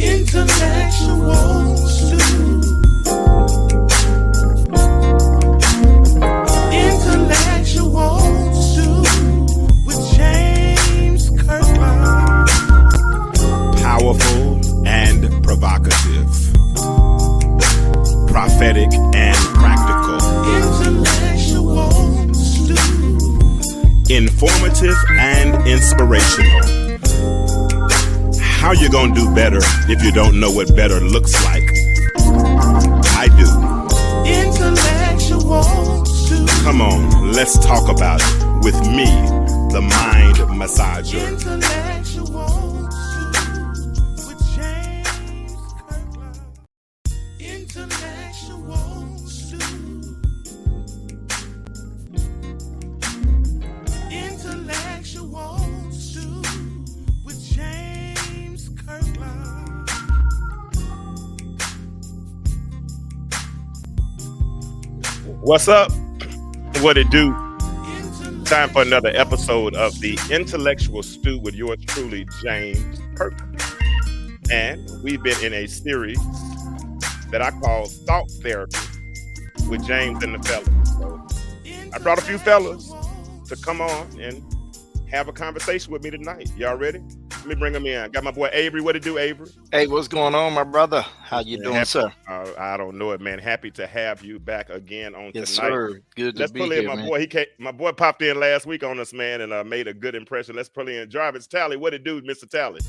Intellectual stew. Intellectual stew with James Kirkland. Powerful and provocative. Prophetic and practical. Intellectual stew. Informative and inspirational. How you gonna do better if you don't know what better looks like? I do. Intellectual stew. Come on, let's talk about it with me, the mind massager. Intellectual stew with James Kirkland. Intellectual stew. Intellectual stew with James Kirkland. What's up? What it do? Time for another episode of the Intellectual Stew with yours truly, James Kirkland. And we've been in a series that I call Thought Therapy with James and the fellas. So I brought a few fellas to come on and have a conversation with me tonight. Y'all ready? Let me bring them in. Got my boy Avery. What it do, Avery? Hey, what's going on, my brother? How you doing, sir? I don't know it, man. Happy to have you back again on Yes, tonight. sir. Good Let's to be pull in here, my man. boy. My boy popped in last week on us, man, and made a good impression. Let's pull in Jarvis Tally. What it do, Mr. Tally?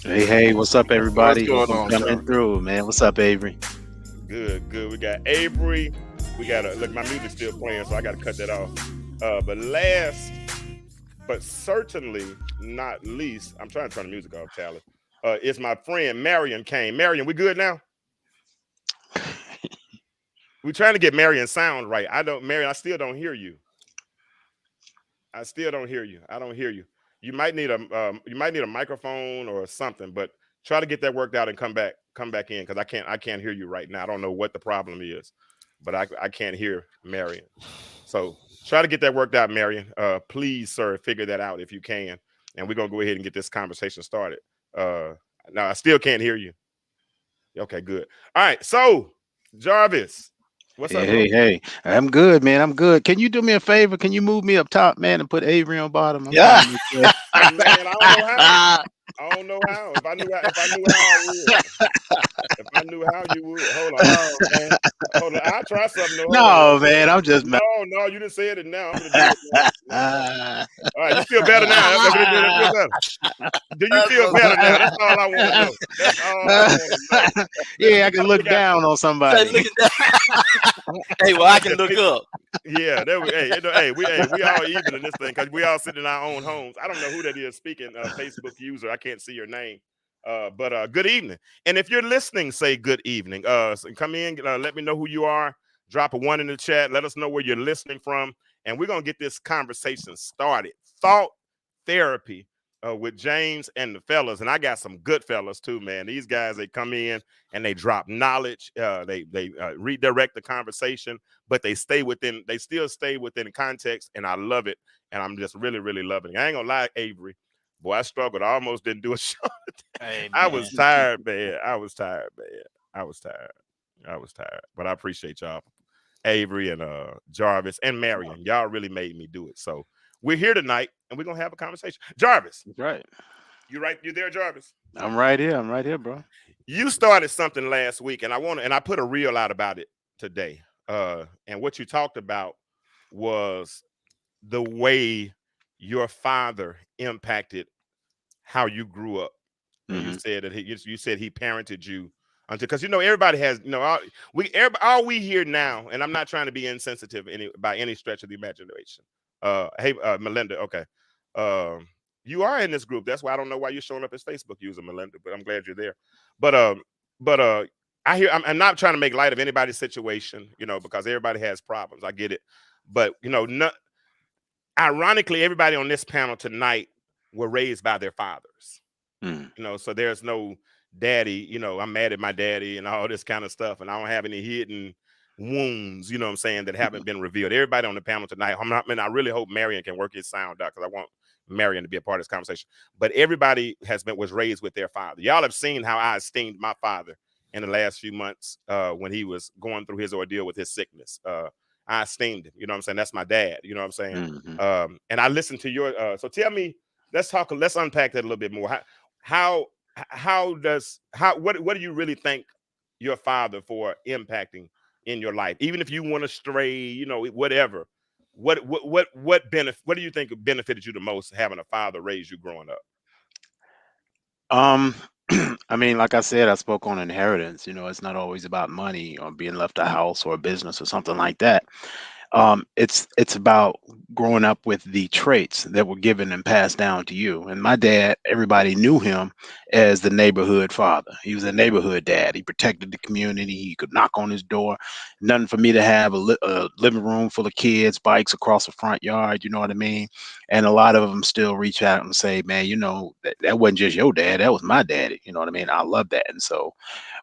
Hey, what's up, everybody? What's going on, Coming sir? through, man. What's up, Avery? Good. We got Avery. We got look. My music's still playing, so I got to cut that off. But last, but certainly not least, I'm trying to turn the music off, Tally. It's my friend Marion Kane. Marion, we good now? We're trying to get Marion sound right. Marion, I still don't hear you. I don't hear you. You might need a microphone or something, but try to get that worked out and come back in, because I can't hear you right now. I don't know what the problem is, but I can't hear Marion. So try to get that worked out, Marion. Please, sir, figure that out if you can. And we're gonna go ahead and get this conversation started. No, I still can't hear you. Okay, good. All right, so Jarvis, what's up? Hey. I'm good, man. I'm good. Can you do me a favor? Can you move me up top, man, and put Avery on bottom? Yeah. Man, I don't know how. If I knew how, I would. If I knew how, you would. Hold on. I'll try something. No, man. I'm just. No, you just said it now. I'm gonna do it now. All right, you feel better now? Do you feel better now? That's all I want to know. That's all I want to know. Yeah, I can look down on somebody. Hey, well, I can look up. Yeah, we all even in this thing because we all sit in our own homes. I don't know who that is speaking. Facebook user, I can't see your name. But good evening. And if you're listening, say good evening. So come in, let me know who you are. Drop a 1 in the chat. Let us know where you're listening from, and we're gonna get this conversation started. Thought therapy with James and the fellas, and I got some good fellas too, man. These guys, they come in and they drop knowledge. They redirect the conversation, but they still stay within context, and I love it. And I'm just really, really loving it. I ain't gonna lie, Avery. Boy, I struggled. I almost didn't do a show. Hey, I was tired, man. I was tired. But I appreciate y'all, Avery and Jarvis and Marion. Y'all really made me do it. So we're here tonight, and we're gonna have a conversation. Jarvis, Right. you right? You there, Jarvis? I'm right here, bro. You started something last week, and I put a reel out about it today. And what you talked about was the way your father impacted how you grew up. And you said that you said he parented you until, because everybody has all we hear now, and I'm not trying to be insensitive by any stretch of the imagination. Hey, Melinda, okay. You are in this group. That's why I don't know why you're showing up as Facebook user, Melinda, but I'm glad you're there. But I hear I'm not trying to make light of anybody's situation, because everybody has problems. I get it. But ironically, everybody on this panel tonight were raised by their fathers. So there's no daddy, I'm mad at my daddy and all this kind of stuff, and I don't have any hidden wounds, that haven't been revealed. Everybody on the panel tonight, I really hope Marion can work his sound out, because I want Marion to be a part of this conversation. But everybody was raised with their father. Y'all have seen how I esteemed my father in the last few months when he was going through his ordeal with his sickness. I esteemed him. You know what I'm saying? That's my dad. You know what I'm saying? Mm-hmm. And I listened to your. So tell me, let's unpack that a little bit more. What do you really thank your father for impacting in your life? Even if you want to stray, you know, whatever. What do you think benefited you the most having a father raise you growing up? I mean, like I said, I spoke on inheritance. You know, it's not always about money or being left a house or a business or something like that. It's about growing up with the traits that were given and passed down to you. And my dad, everybody knew him as the neighborhood father. He was a neighborhood dad. He protected the community. He could knock on his door. Nothing for me to have a living room full of kids, bikes across the front yard. You know what I mean? And a lot of them still reach out and say, "Man, you know that wasn't just your dad. That was my daddy." You know what I mean? I love that. And so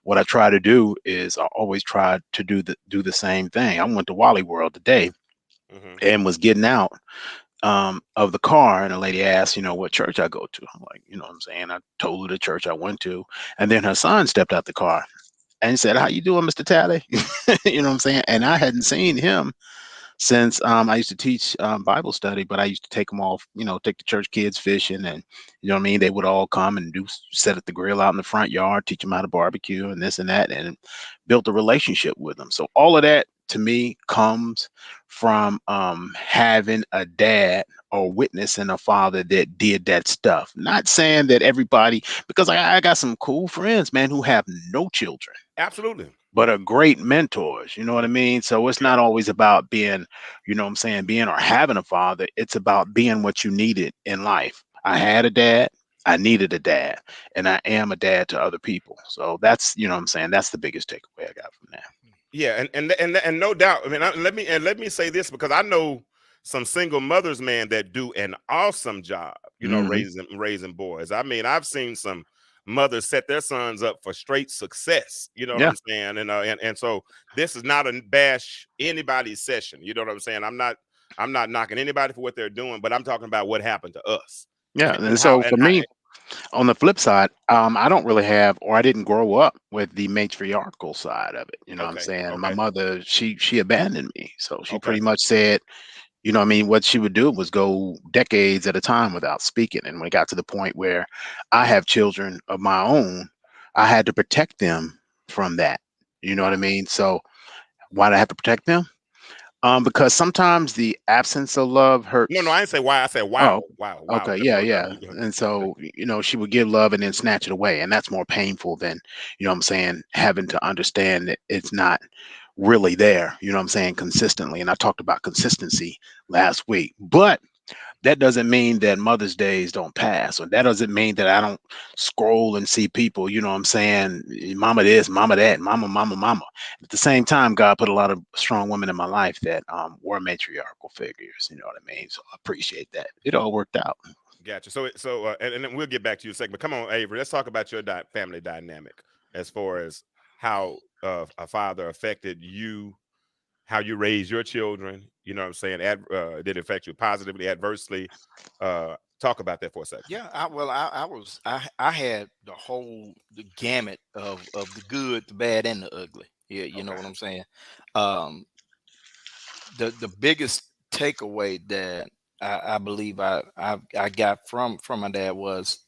what I try to do is I always try to do the same thing. I went to Wally World today Mm-hmm. and was getting out of the car, and a lady asked, you know, what church I go to. I'm like, you know what I'm saying? I told her the church I went to, and then her son stepped out the car and he said, "How you doing, Mr. Talley?" You know what I'm saying? And I hadn't seen him since I used to teach Bible study, but I used to take them off, you know, take the church kids fishing, and you know what I mean. They would all come and set at the grill out in the front yard, teach them how to barbecue and this and that, and built a relationship with them. So all of that to me comes from having a dad or witnessing a father that did that stuff. Not saying that everybody, because I got some cool friends, man, who have no children Absolutely. but are great mentors. You know what I mean? So it's not always about being, you know what I'm saying, being or having a father. It's about being what you needed in life. I had a dad, I needed a dad, and I am a dad to other people. So that's, you know what I'm saying, that's the biggest takeaway I got from that. Yeah, and no doubt. I mean, let me say this, because I know some single mothers, man, that do an awesome job, you know, Mhm. raising boys. I mean, I've seen some mothers set their sons up for straight success. You know what Yeah. I'm saying? And so this is not a bash anybody's session. You know what I'm saying? I'm not knocking anybody for what they're doing, but I'm talking about what happened to us Yeah. and And how so and for how. me, on the flip side, I don't really have, or I didn't grow up with the matriarchal side of it. You know what I'm Okay, saying? My okay, mother, she abandoned me. So she okay. pretty much said, you know what I mean, what she would do was go decades at a time without speaking. And when it got to the point where I have children of my own, I had to protect them from that. You know what I Wow. mean? So why do I have to protect them? Because sometimes the absence of love No, hurts. I didn't say why. I said Oh, wow, wow, wow. okay, Let me yeah, go down. yeah. And so, you know, she would give love and then snatch it away. And that's more painful than, you know what I'm saying, having to understand that it's not really there, you know what I'm saying, consistently. And I talked about consistency last week. But that doesn't mean that Mother's Days don't pass, or that doesn't mean that I don't scroll and see people, you know what I'm saying, mama this, mama that, mama, mama, mama. At the same time, God put a lot of strong women in my life that were matriarchal figures, you know what I mean? So I appreciate that. It all worked out. Gotcha. And then we'll get back to you in a second. But come on, Avery, let's talk about your family dynamic as far as how a father affected you, how you raise your children. You know what I'm saying? Did it affect you positively, adversely? Talk about that for a second. Yeah, I had the gamut of the good, the bad, and the ugly. Yeah, you know Okay. what I'm saying. Um, the biggest takeaway that I believe I got from my dad was,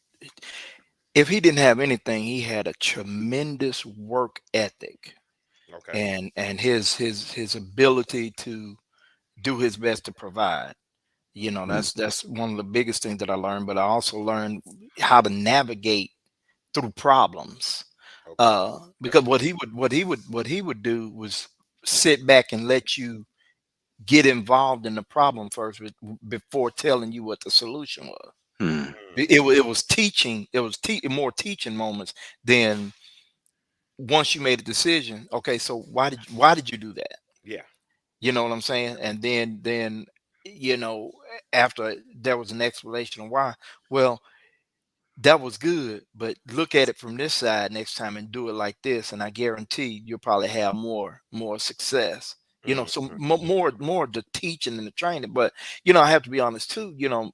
if he didn't have anything, he had a tremendous work ethic, Okay. and his ability to do his best to provide. You know, Mm, that's one of the biggest things that I learned. But I also learned how to navigate through problems. Okay. Okay. Because what he would do was sit back and let you get involved in the problem first before telling you what the solution was. mm, It was teaching. It was more teaching moments than once you made a decision. Okay, so why did you do that? Yeah. You know what I'm saying? And then you know, after there was an explanation of why. Well, that was good, but look at it from this side next time and do it like this, and I guarantee you'll probably have more success. You know, so more the teaching and the training. But you know, I have to be honest too. You know,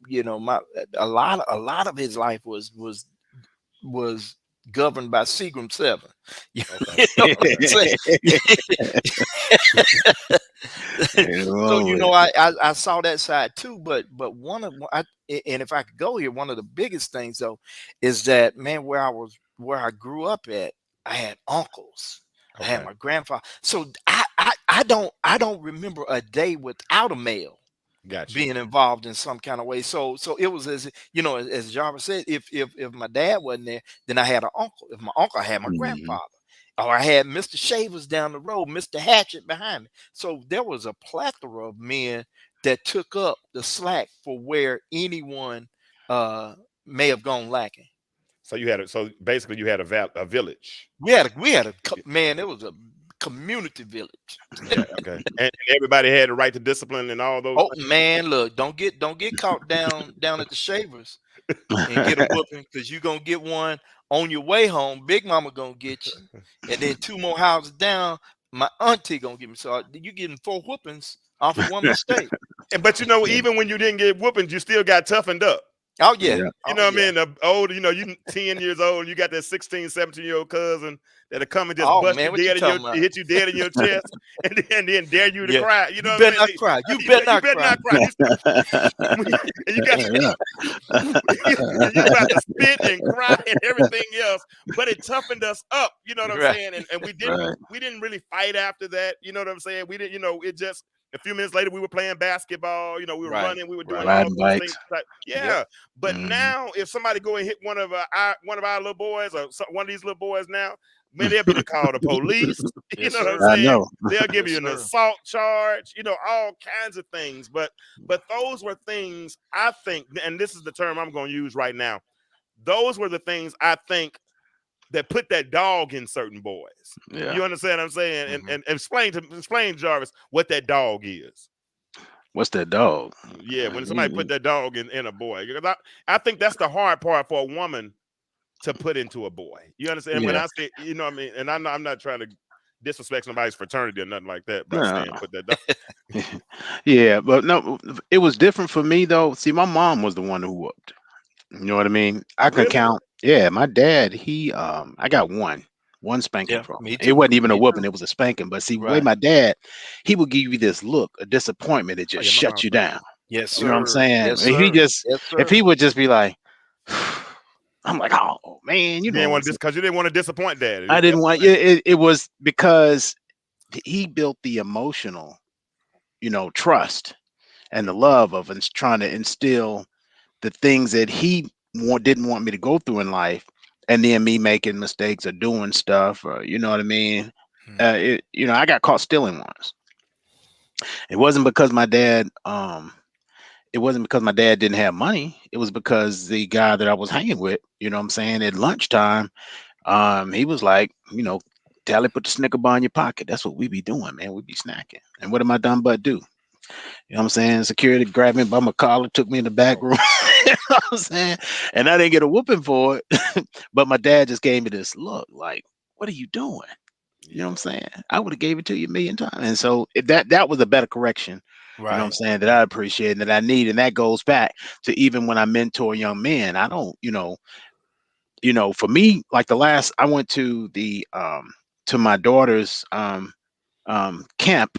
a lot of his life was governed by Seagram 7. You know what I'm saying? So you know, I saw that side too. But and if I could go here, one of the biggest things though is that, man, where I grew up at, I had uncles. I had my grandfather. So I don't remember a day without a male being involved in some kind of way. So it was, as you know, as Jarvis said, if my dad wasn't there, then I had an uncle. If my uncle, I had my grandfather. Or I had Mr. Shavers down the road, Mr. Hatchet behind me. So there was a plethora of men that took up the slack for where anyone may have gone lacking. So basically you had a village. We had a man. It was a community village. Okay. And everybody had the right to discipline and all those. Oh man, look, don't get caught down at the Shavers and get a whooping, because you're gonna get one on your way home. Big Mama gonna get you, and then 2 more houses down, my auntie gonna get me. So you getting 4 whoopings off of one mistake. But you know, even when you didn't get whoopings, you still got toughened up. Oh yeah. You know what I mean? The old, you know, you 10 years old, you got that 16, 17-year-old cousin that'll come and just bust you dead hit you dead in your chest, and then dare you to cry. You know, you better not cry. You better not cry. And you got to spit and cry and everything else. But it toughened us up. You know what I'm saying? And we didn't really fight after that. You know what I'm saying? We didn't. You know, it just. A few minutes later, we were playing basketball. You know, we were running. We were doing all those things. But now, if somebody go and hit one of our little boys, or one of these little boys now, man, they'll be called the police. You know what I'm saying? They'll give you an assault charge. You know, all kinds of things. But those were things, I think, and this is the term I'm going to use right now. Those were the things I think that put that dog in certain boys. Yeah. You understand what I'm saying? And explain, Jarvis, what that dog is. What's that dog? Yeah, when somebody put that dog in a boy. Because I think that's the hard part for a woman to put into a boy. You understand? Yeah. When I say, you know what I mean? And I'm not trying to disrespect somebody's fraternity or nothing like that, but I'm saying put that dog. Yeah, but no, it was different for me though. See, my mom was the one who whooped. You know what I mean? I can count. Yeah, my dad, I got one spanking from him. It wasn't even a whooping, it was a spanking. But see, the way my dad, he would give you this look, a disappointment that just shut you down. Yes, sir. You know what I'm saying? Yes, he just, if he would just be like, I'm like, oh man, you know, because you didn't want to disappoint dad. I didn't want. It was because he built the emotional, you know, trust and the love of trying to instill the things that he didn't want me to go through in life, and then me making mistakes or doing stuff, or you know what I mean. You know, I got caught stealing once. It wasn't because my dad. It wasn't because my dad didn't have money. It was because the guy that I was hanging with, you know what I'm saying, at lunchtime, he was like, you know, Tally, put the Snicker bar in your pocket. That's what we be doing, man. We be snacking. And what am I done but do? You know what I'm saying? Security grabbed me by my collar, took me in the back room. You know what I'm saying? And I didn't get a whooping for it. But my dad just gave me this look like, what are you doing? You know what I'm saying? I would have gave it to you a million times. And so that was a better correction. Right. You know what I'm saying? That I appreciate and that I need. And that goes back to even when I mentor young men. I don't, you know, for me, like I went to the to my daughter's camp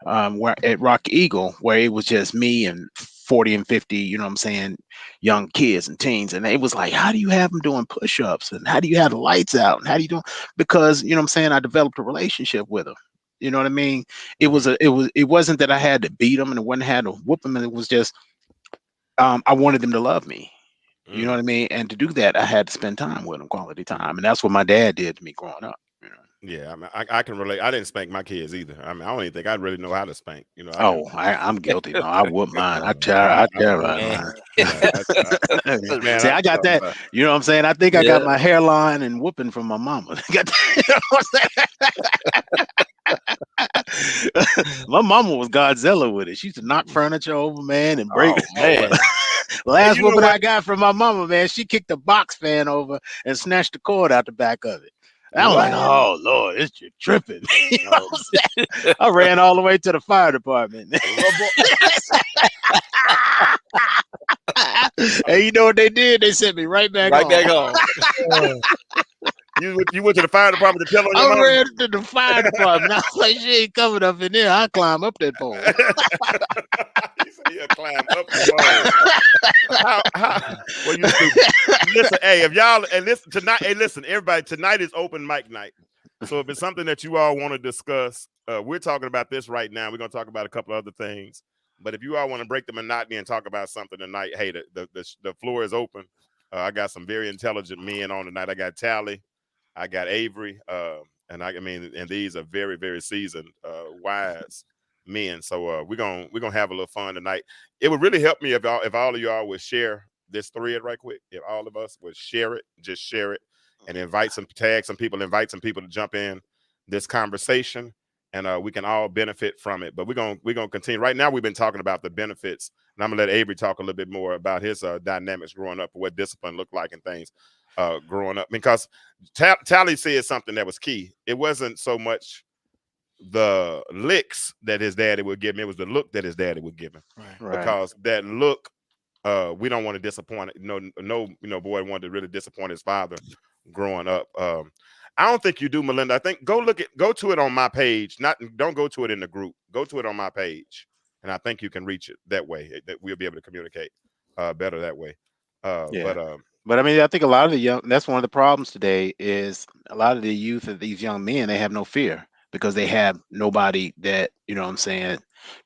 where at Rock Eagle, where it was just me and 40 and 50, you know what I'm saying, young kids and teens. And it was like, how do you have them doing push-ups? And how do you have the lights out? And how do you do? Because, you know what I'm saying, I developed a relationship with them. You know what I mean? It wasn't that I had to beat them and it wasn't had to whoop them. And it was just, I wanted them to love me. You know what I mean? And to do that, I had to spend time with them, quality time. And that's what my dad did to me growing up. You know? Yeah, I mean, I can relate. I didn't spank my kids either. I mean, I don't even think I'd really know how to spank. You know. I'm guilty. No, I whoop mine. I tear mine. Man, see, I got that. You know what I'm saying? I think I got my hairline and whooping from my mama. You know what I'm saying? My mama was Godzilla with it. She used to knock furniture over, man, and break it. Man. Last whooping I got from my mama, man, she kicked the box fan over and snatched the cord out the back of it. I was like, What? oh Lord, it's just tripping. You know what I'm saying? I ran all the way to the fire department. And you know what they did? They sent me right back Right home. back home. You went to the fire department to tell on your I mom? ran to the fire department. I was like, she ain't coming up in there. I'll climb up that pole. He said he'll climb up the pole. Well, you stupid. Listen, hey, if y'all, and listen tonight, hey, listen, everybody, tonight is open mic night. So if it's something that you all want to discuss, we're talking about this right now. We're going to talk about a couple other things. But if you all want to break the monotony and talk about something tonight, hey, the floor is open. I got some very intelligent men on tonight. I got Tally, I got Avery, and and these are very, very seasoned, wise men. So we're gonna have a little fun tonight. It would really help me if all of y'all would share this thread right quick. If all of us would share it, just share it, and invite some people to jump in this conversation, and we can all benefit from it. But we're gonna continue. Right now, we've been talking about the benefits, and I'm gonna let Avery talk a little bit more about his dynamics growing up, what discipline looked like and things growing up. Because Tally said something that was key. It wasn't so much the licks that his daddy would give him, it was the look that his daddy would give him. Right. Because that look, we don't want to disappoint. No, boy wanted to really disappoint his father growing up. I don't think you do, Melinda. I think go to it on my page. Don't go to it in the group. Go to it on my page, and I think you can reach it that way. That we'll be able to communicate better that way. But I mean, I think a lot of that's one of the problems today is a lot of the youth of these young men, they have no fear because they have nobody that, you know what I'm saying,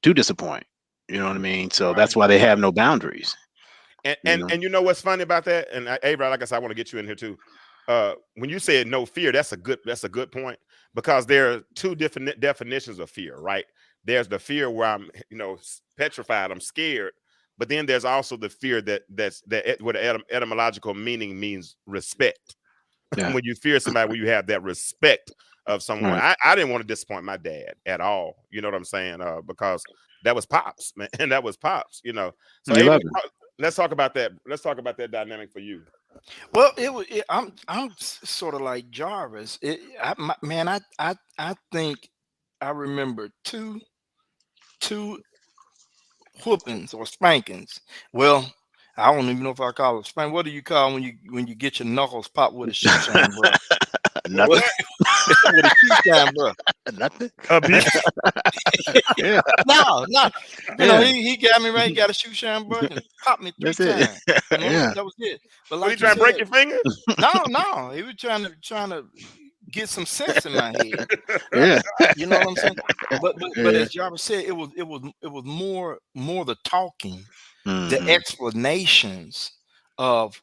to disappoint. You know what I mean? So that's why they have no boundaries. And you know what's funny about that? And Avery, like I said, I want to get you in here too. When you said no fear, that's a good point, because there are two different definitions of fear, right? There's the fear where I'm, petrified, I'm scared, but then there's also the fear that's what etymological meaning means respect. Yeah. When you fear somebody, when you have that respect of someone. Right. I didn't want to disappoint my dad at all. You know what I'm saying? Because that was Pops, man, and that was Pops. So Avery, let's talk about that. Let's talk about that dynamic for you. Well, I'm sort of like Jarvis. I think I remember two whoopings or spankings. Well, I don't even know if I call it spank. What do you call when you get your knuckles popped with a shoe shine, bro? Nothing. With a shoe shine, bro. Nothing. Yeah. No. He got me right. He got a shoe shine, bro, and popped me 3 times. Yeah. That was it. But Like, he trying to break your finger? No. He was trying to get some sense in my head. Yeah. You know what I'm saying? But as Jarvis said, it was more the talking, the explanations of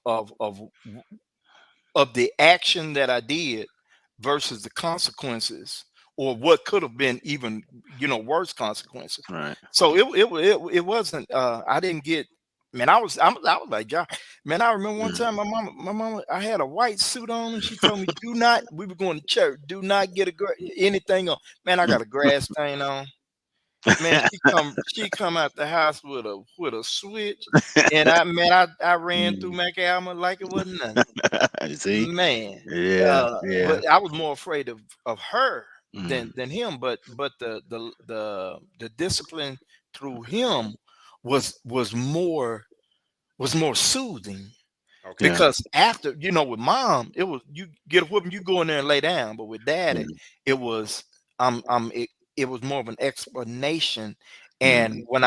the action that I did versus the consequences, or what could have been even worse consequences. Right. So it wasn't. I didn't get. Man, I was like, man, I remember one time my mama, I had a white suit on, and she told me, we were going to church, do not get anything on. Man, I got a grass stain on. Man, she come out the house with a switch, and I ran through McAlma like it wasn't nothing. See? Man, Yeah. But I was more afraid of her than him. But the discipline through him was more soothing. Okay. Because after, with mom, it was, you get a whooping, you go in there and lay down. But with daddy, it was it was more of an explanation. And when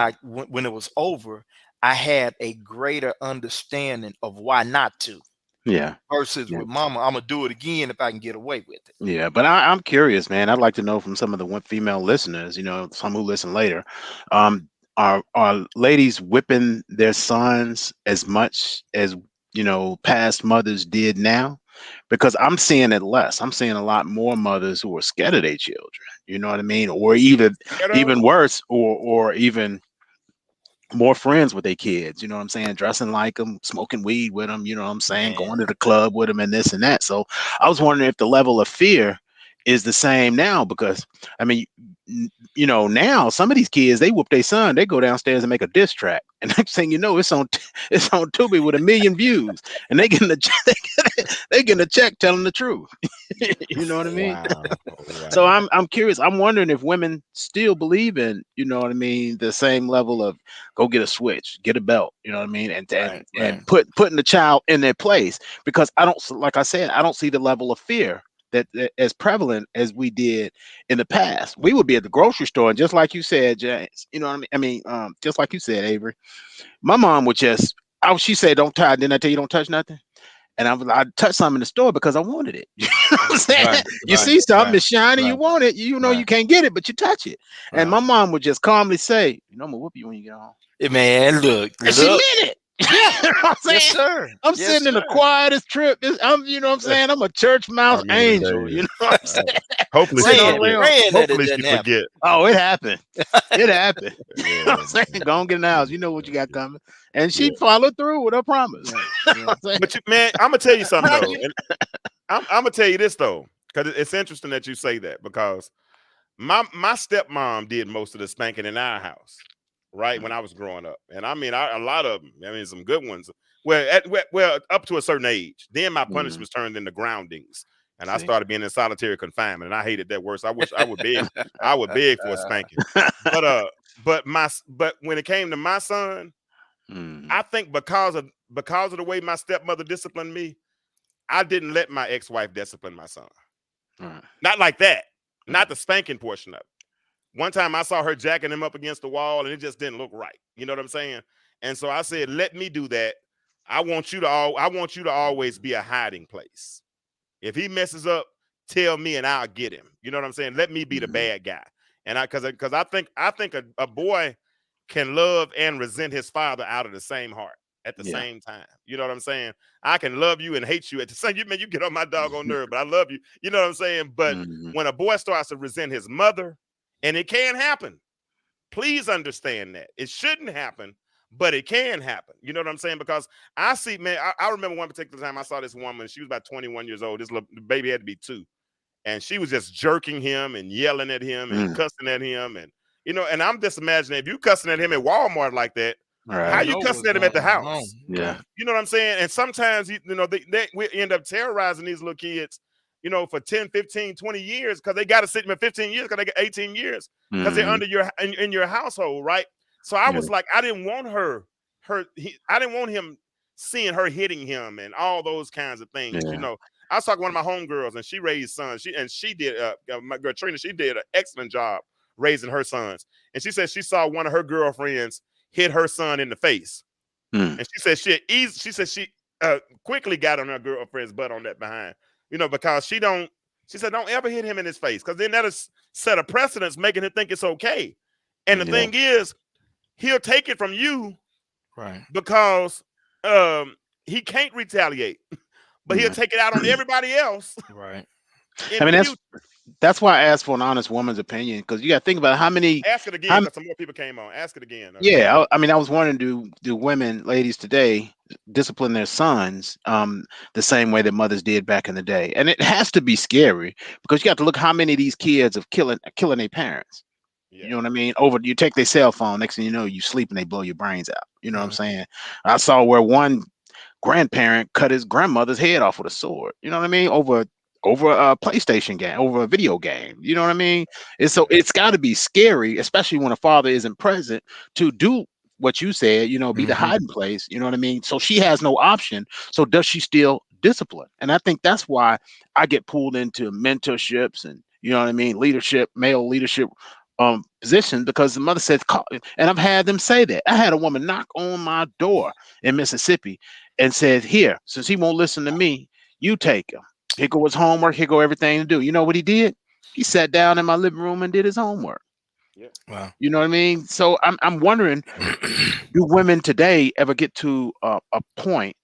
it was over, I had a greater understanding of why not to. Yeah. Versus with mama, I'm gonna do it again if I can get away with it. Yeah, but I'm curious, man. I'd like to know from some of the female listeners, some who listen later, are ladies whipping their sons as much as past mothers did now? Because I'm seeing it less. I'm seeing a lot more mothers who are scared of their children. You know what I mean? Or even worse, or even more friends with their kids. You know what I'm saying? Dressing like them, smoking weed with them. You know what I'm saying? Going to the club with them and this and that. So I was wondering if the level of fear is the same now, because I mean, now some of these kids, they whoop their son, they go downstairs and make a diss track, and next thing you know, it's on it's on Tubi with 1 million views, and they getting they getting a check telling the truth. You know what I mean? Wow. So I'm curious. I'm wondering if women still believe in, the same level of go get a switch, get a belt, you know what I mean, and Right. putting the child in their place, because I don't, like I said, I don't see the level of fear that as prevalent as we did in the past. We would be at the grocery store, and just like you said, James, you know what I mean? Just like you said, Avery, my mom would just, she said, don't touch, didn't I tell you don't touch nothing? And I'd touch something in the store because I wanted it. You know what I'm saying? Right, You right, see something, right, it's shiny, you right, want it, you right. you can't get it, but you touch it. And my Right. mom would just calmly say, I'm gonna whoop you when you get home. Man, look. And she meant it. You know what I'm saying? Yes, sir. I'm Yes, sitting in the sir. quietest trip. You know what I'm saying? I'm a church mouse remember the angel. days. You know what I'm saying? Hopefully she Sitting on the forget. way home. Praying that it Hopefully she didn't happen. forget. Oh, it happened. It happened. You know Yeah. what I'm saying? Go and get in the house. You know what you got coming. And she Yeah. followed through with her promise. You know what I'm saying? But man, I'm gonna tell you something Right. though. And I'm gonna tell you this though, because it's interesting that you say that, because my stepmom did most of the spanking in our house, right, when I was growing up. And I mean, a lot of them. I mean, some good ones. Well, up to a certain age, then my punishments turned into groundings, and I See? started being in solitary confinement, and I hated that worse. I wish I would beg, I would beg for a spanking. But when it came to my son, I think because of the way my stepmother disciplined me, I didn't let my ex-wife discipline my son. Right. Not like that. Not the spanking portion of it. One time I saw her jacking him up against the wall, and it just didn't look right. You know what I'm saying? And so I said, let me do that. I want you to always be a hiding place. If he messes up, tell me and I'll get him. You know what I'm saying? Let me be the bad guy. And because I think a boy can love and resent his father out of the same heart at the same time. You know what I'm saying? I can love you and hate you at the same. You get on my doggone nerve, but I love you. You know what I'm saying? But when a boy starts to resent his mother, and it can happen, please understand that it shouldn't happen, but it can happen. You know what I'm saying? Because I see, man, I remember one particular time I saw this woman. She was about 21 years old. This little baby had to be 2, and she was just jerking him and yelling at him and cussing at him, and and I'm just imagining, if you cussing at him at Walmart like that, Right. how you cussing at him at the house? Yeah. You know what I'm saying? And sometimes we end up terrorizing these little kids, for 10, 15, 20 years, because they got to sit them at 15 years, because they got 18 years, because they're under in your household, right? So I was like, I didn't want I didn't want him seeing her hitting him and all those kinds of things. I was talking to one of my homegirls, and she raised sons. She did my girl Trina, she did an excellent job raising her sons. And she said she saw one of her girlfriends hit her son in the face. And she said she quickly got on her girlfriend's butt on that behind. Because she said, don't ever hit him in his face, because then that'll set a precedence, making him think it's okay. And the thing is, he'll take it from you, right? Because he can't retaliate, but he'll take it out on everybody else, right? I mean, that's why I asked for an honest woman's opinion, because you got to think about how many. Ask it again, because some more people came on. Ask it again. Okay. Yeah, I mean, I was wondering, do women, ladies today, discipline their sons the same way that mothers did back in the day? And it has to be scary, because you got to look how many of these kids are killing their parents. Yeah. You know what I mean? You take their cell phone, next thing you know, you sleep and they blow your brains out. You know what I'm saying? I saw where one grandparent cut his grandmother's head off with a sword. You know what I mean? Over a PlayStation game, over a video game. You know what I mean? It's got to be scary, especially when a father isn't present, to do what you said, be the hiding place. You know what I mean? So she has no option. So does she still discipline? And I think that's why I get pulled into mentorships and, you know what I mean, leadership, male leadership position, because the mother said, and I've had them say that. I had a woman knock on my door in Mississippi and said, here, since he won't listen to me, you take him. Here go his homework. Here go everything to do. You know what he did? He sat down in my living room and did his homework. Yeah. Wow. You know what I mean? So I'm wondering, do women today ever get to a point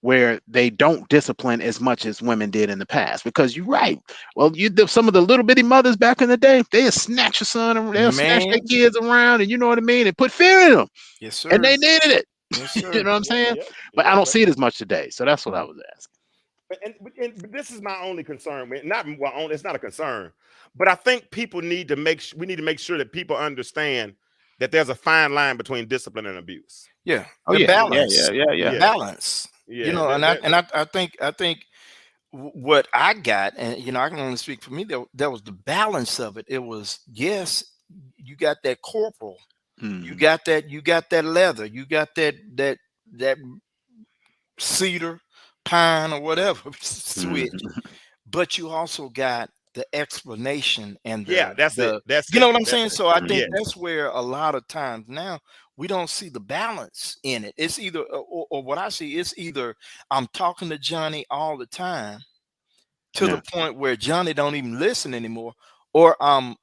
where they don't discipline as much as women did in the past? Because you're right. Well, some of the little bitty mothers back in the day, they'll snatch your son and they'll snatch their kids around, and you know what I mean, and put fear in them. Yes, sir. And they needed it. Yes, sir. You know what I'm saying? But I don't see it as much today. So that's what I was asking. and this is my only concern. It's not a concern, but I think people need to we need to make sure that people understand that there's a fine line between discipline and abuse. Yeah, Oh the yeah, balance, Yeah. balance. Yeah, And I think what I got, and I can only speak for me. There was the balance of it. It was, yes, you got that corporal, you Mhm. got that leather, you got that cedar, pine, or whatever switch, Mhm. but you also got the explanation and yeah, that's it. the That's you know it. what I'm That's saying? it. So I think Yeah, Mhm. that's where a lot of times now we don't see the balance in it. It's either or what I see is either I'm talking to Johnny all the time to the Yeah. point where Johnny don't even listen anymore, or I'm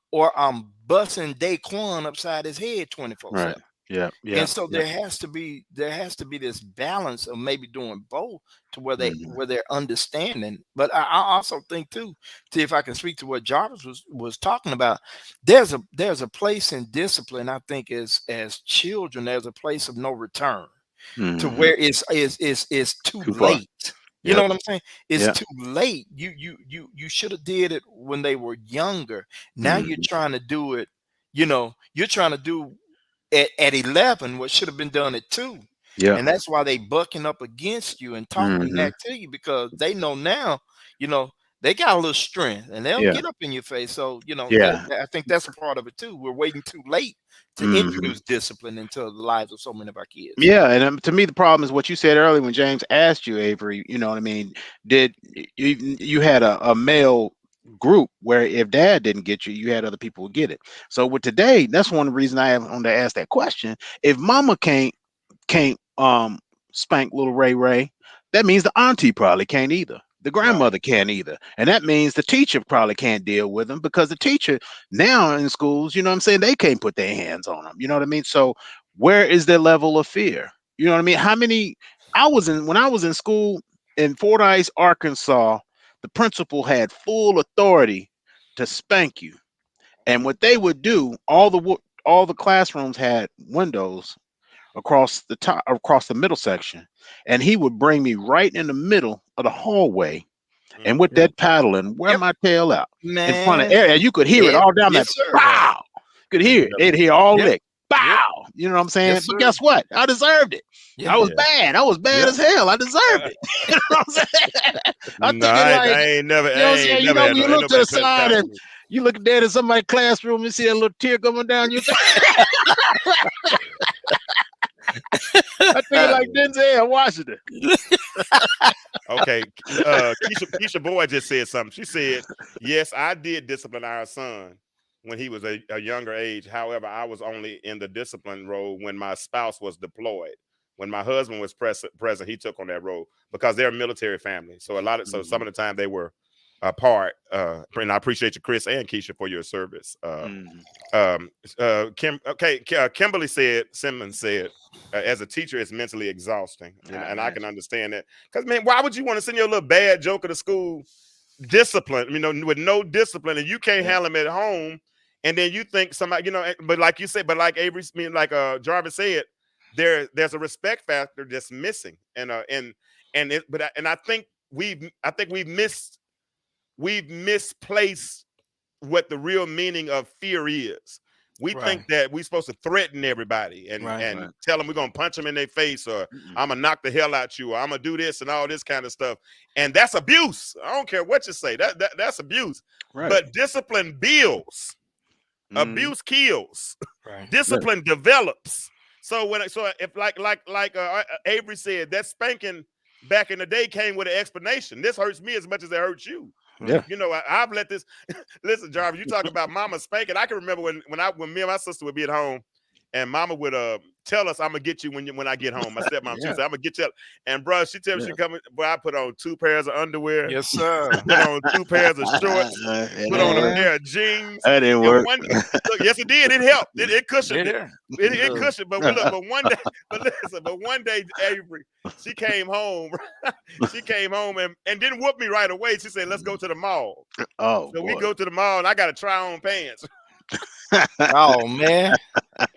busting Daquan upside his head 24/7. Right. Yeah. And Yeah. so Yeah. there has to be this balance of maybe doing both to where Mhm. they're understanding. But I also think too, see if I can speak to what Jarvis was talking about. There's a place in discipline. I think as children, there's a place of no return to Mhm. where it's too Too far. late. You know Yep. what I'm saying? It's Yeah. too late. You should have did it when they were younger. Now you're Mhm. trying to do it. You're trying to do at 11 what should have been done at 2, Yeah. and that's why they bucking up against you and talking Mhm. that to you, because they know now, you know they got a little strength and they'll Yeah. get up in your face. So Yeah. I think that's a part of it too. We're waiting too late to Mhm. introduce discipline into the lives of so many of our kids. Yeah, and to me, the problem is what you said earlier when James asked you, Avery. You know what I mean? Did you had a male group where if dad didn't get you, you had other people who get it. So with today, that's one of the reasons I have on to ask that question. If mama can't spank little Ray, that means the auntie probably can't either. The Right. grandmother can't either. And that means the teacher probably can't deal with them because the teacher now in schools, you know what I'm saying, they can't put their hands on them. You know what I mean? So where is their level of fear? You know what I mean? How many when I was in school in Fordyce, Arkansas, the principal had full authority to spank you. And what they would do, all the classrooms had windows across the middle section, and he would bring me right in the middle of the hallway, and with Yep. that paddle and wear Yep. my tail out in front of Man. air, and you could hear it Yeah. all down Yes, that sir. bow. Could I hear ain't it. never. They'd hear all Yep. lick. Yep. Bow. You know what I'm saying? Yes, But sir. guess what? I deserved it. I Yeah. was Yeah. bad. I was bad Yeah. as hell. I deserved it. You know what I'm saying? I'm No, thinking like, I you know what I'm ain't saying? never had When no. you Ain't look to nobody the touched side out and on me. you look dead in somebody's classroom and see a little tear coming down, you I think like Denzel Washington. Okay, Keisha Boyd just said something. She said, "Yes, I did discipline our son when he was a younger age. However, I was only in the discipline role when my spouse was deployed. When my husband was present, he took on that role because they're a military family. So some of the time they were apart. And I appreciate you, Chris and Keisha, for your service. Mhm. Kimberly Simmons said, as a teacher, it's mentally exhausting, I and I can imagine. understand that. Because man, why would you want to send your little bad joker to school, discipline, with no discipline, and you can't Yeah. handle them at home, and then you think somebody, but like you said, but like Avery, like Jarvis said, there's a respect factor that's missing, and I think we've misplaced what the real meaning of fear is. We Right. think that we're supposed to threaten everybody and Right. Right. tell them we're gonna punch them in their face, or Mm-mm. I'm gonna knock the hell out you, or I'm gonna do this and all this kind of stuff. And that's abuse. I don't care what you say. That's abuse. Right. But discipline builds. Mhm. Abuse kills. Right. Discipline develops. So if Avery said, that spanking back in the day came with an explanation. This hurts me as much as it hurts you. Yeah. I've let this listen, Jarvis. You talk about mama spanking. I can remember when me and my sister would be at home, and mama would tell us, "I'm gonna get you when I get home." My stepmom, she Yeah. would say, "I'm gonna get you," and bro, she tells me Yeah. she coming. Boy, I put on 2 pairs of underwear, Yes, sir. put on 2 pairs of shorts, put on a Man. pair of jeans. That didn't And work. look, yes, it did. It helped. It cushioned it. Yeah. It cushioned. But look, but one day, Avery, she came home. She came home and didn't whoop me right away. She said, "Let's go to the mall." Oh So we boy. go to the mall, and I got to try on pants. Oh man.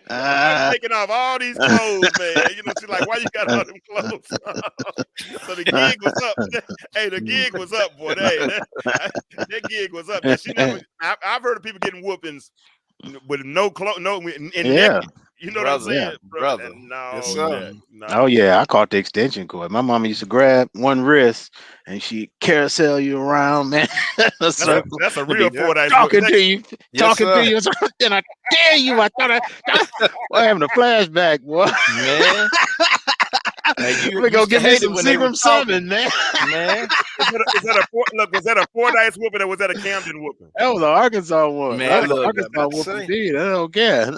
I'm taking off all these clothes, man. You know, she's like, why you got all them clothes? So the gig was up. Hey, the gig was up, boy. Hey, that gig was up. Now, she never. I've heard of people getting whoopings with no clothes, no, in Yeah. naked. You know what I'm Brother, saying, brother. No, Yes, sir. no. Oh yeah, I caught the extension cord. My mama used to grab one wrist and she carousel you around, man. A circle. That's a and real be 4 days. talking to you, Yes, talking to sir. you. Then I dare you. I thought I'm having a flashback, boy. Man. Hey, you We go used to get me hate it some when they Seagram was talking, 7, man. man. Is that a look? Was that a Fordyce whooping or was that a Camden whooping? That was an Arkansas one. Man, That was an look, I'm Arkansas about to whooping, say. indeed. I don't care.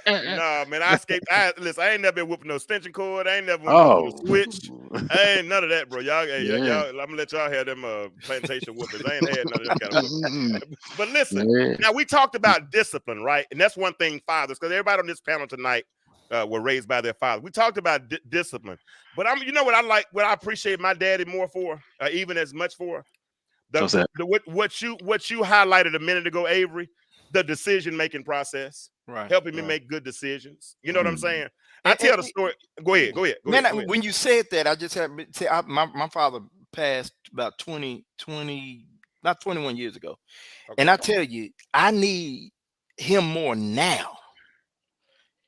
No, man, I escaped. Listen, I ain't never been whooping no extension cord. I ain't never been Oh. whooping no switch. I ain't none of that, bro. Y'all, hey, Yeah. y'all, I'm gonna let y'all have them plantation whoopings. I ain't had none of them kind of whoopings. But listen, Yeah. now we talked about discipline, right? And that's one thing, fathers, because everybody on this panel tonight were raised by their father. We talked about discipline, but you know what I like, what I appreciate my daddy more for, even as much for, what you highlighted a minute ago, Avery, the decision making process, Right. helping me right. make good decisions. You know what I'm saying? I And- tell and- the story. Go ahead. Man, Go ahead. when you said that, I just had to say my father passed about 20, not 21 years ago. Okay. And I tell you, I need him more now.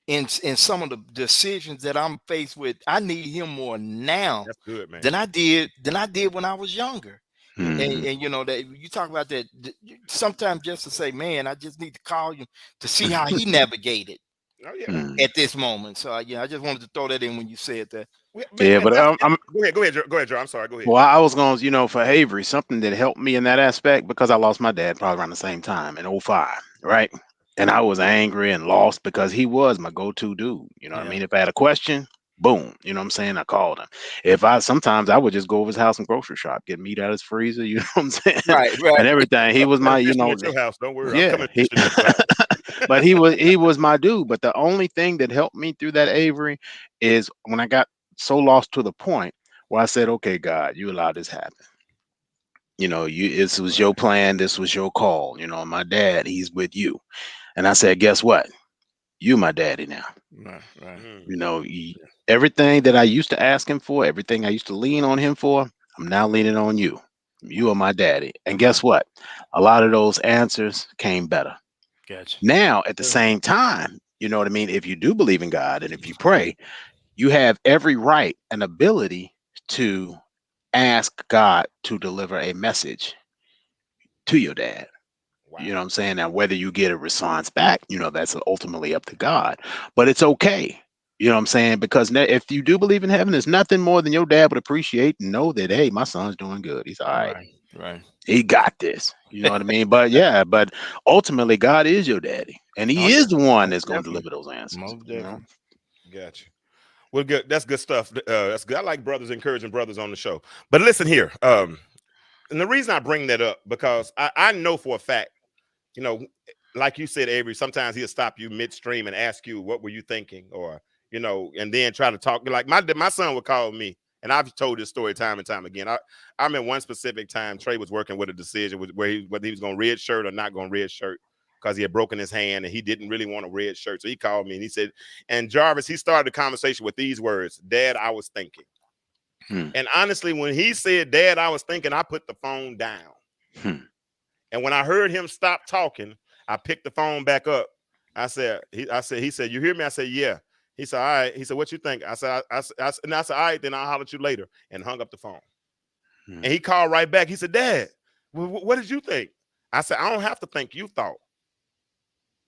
In some of the decisions that I'm faced with, I need him more now That's good, man. than I did when I was younger. Mhm. And you know that you talk about that sometimes just to say, man, I just need to call you to see how he navigated Oh yeah. Mhm. at this moment. So yeah, I just wanted to throw that in when you said that. Yeah, but I'm Go ahead, Joe. I'm sorry. Go ahead. well, I was going to, for Avery, something that helped me in that aspect because I lost my dad probably around the same time in 05, right? And I was angry and lost because he was my go-to dude. You know what I Yeah. mean? If I had a question, boom, you know what I'm saying? I called him. Sometimes I would just go over his house and grocery shop, get meat out of his freezer, you know what I'm saying? Right. And everything. He was my, At your house. Don't worry. I'm yeah, coming fishing at your house. but he was my dude. But the only thing that helped me through that, Avery, is when I got so lost to the point where I said, okay, God, you allowed this happen. This was your plan. This was your call. My dad, he's with you. And I said, guess what? You my daddy now. Right. Everything that I used to ask him for, everything I used to lean on him for, I'm now leaning on you. You are my daddy. And guess what? A lot of those answers came better. Gotcha. Now, at the same time, you know what I mean? If you do believe in God and if you pray, you have every right and ability to ask God to deliver a message to your dad. Wow. You know what I'm saying? Now, whether you get a response back, that's ultimately up to God. But it's okay. You know what I'm saying? Because if you do believe in heaven, there's nothing more than your dad would appreciate and know that, hey, my son's doing good. He's all right. Right. He got this. You know what I mean? But ultimately, God is your daddy. And he is the one that's going to deliver those answers. Most definitely. Gotcha. Well, good. That's good stuff. That's good. I like brothers encouraging brothers on the show. But listen here. And the reason I bring that up, because I know for a fact, like you said, Avery, sometimes he'll stop you midstream and ask you, what were you thinking? Or, and then try to talk. Like my son would call me, and I've told this story time and time again. I remember one specific time Trey was working with a decision whether he was going red shirt or not going red shirt, because he had broken his hand and he didn't really want a red shirt. So he called me and he said, and Jarvis, he started the conversation with these words: Dad, I was thinking. And honestly, when he said, Dad, I was thinking, I put the phone down. And when I heard him stop talking, I picked the phone back up. He said, you hear me? I said, yeah. He said, all right. He said, what you think? I said, all right, then I'll holler at you later, and hung up the phone. And he called right back. He said, Dad, what did you think? I said, I don't have to think. You thought.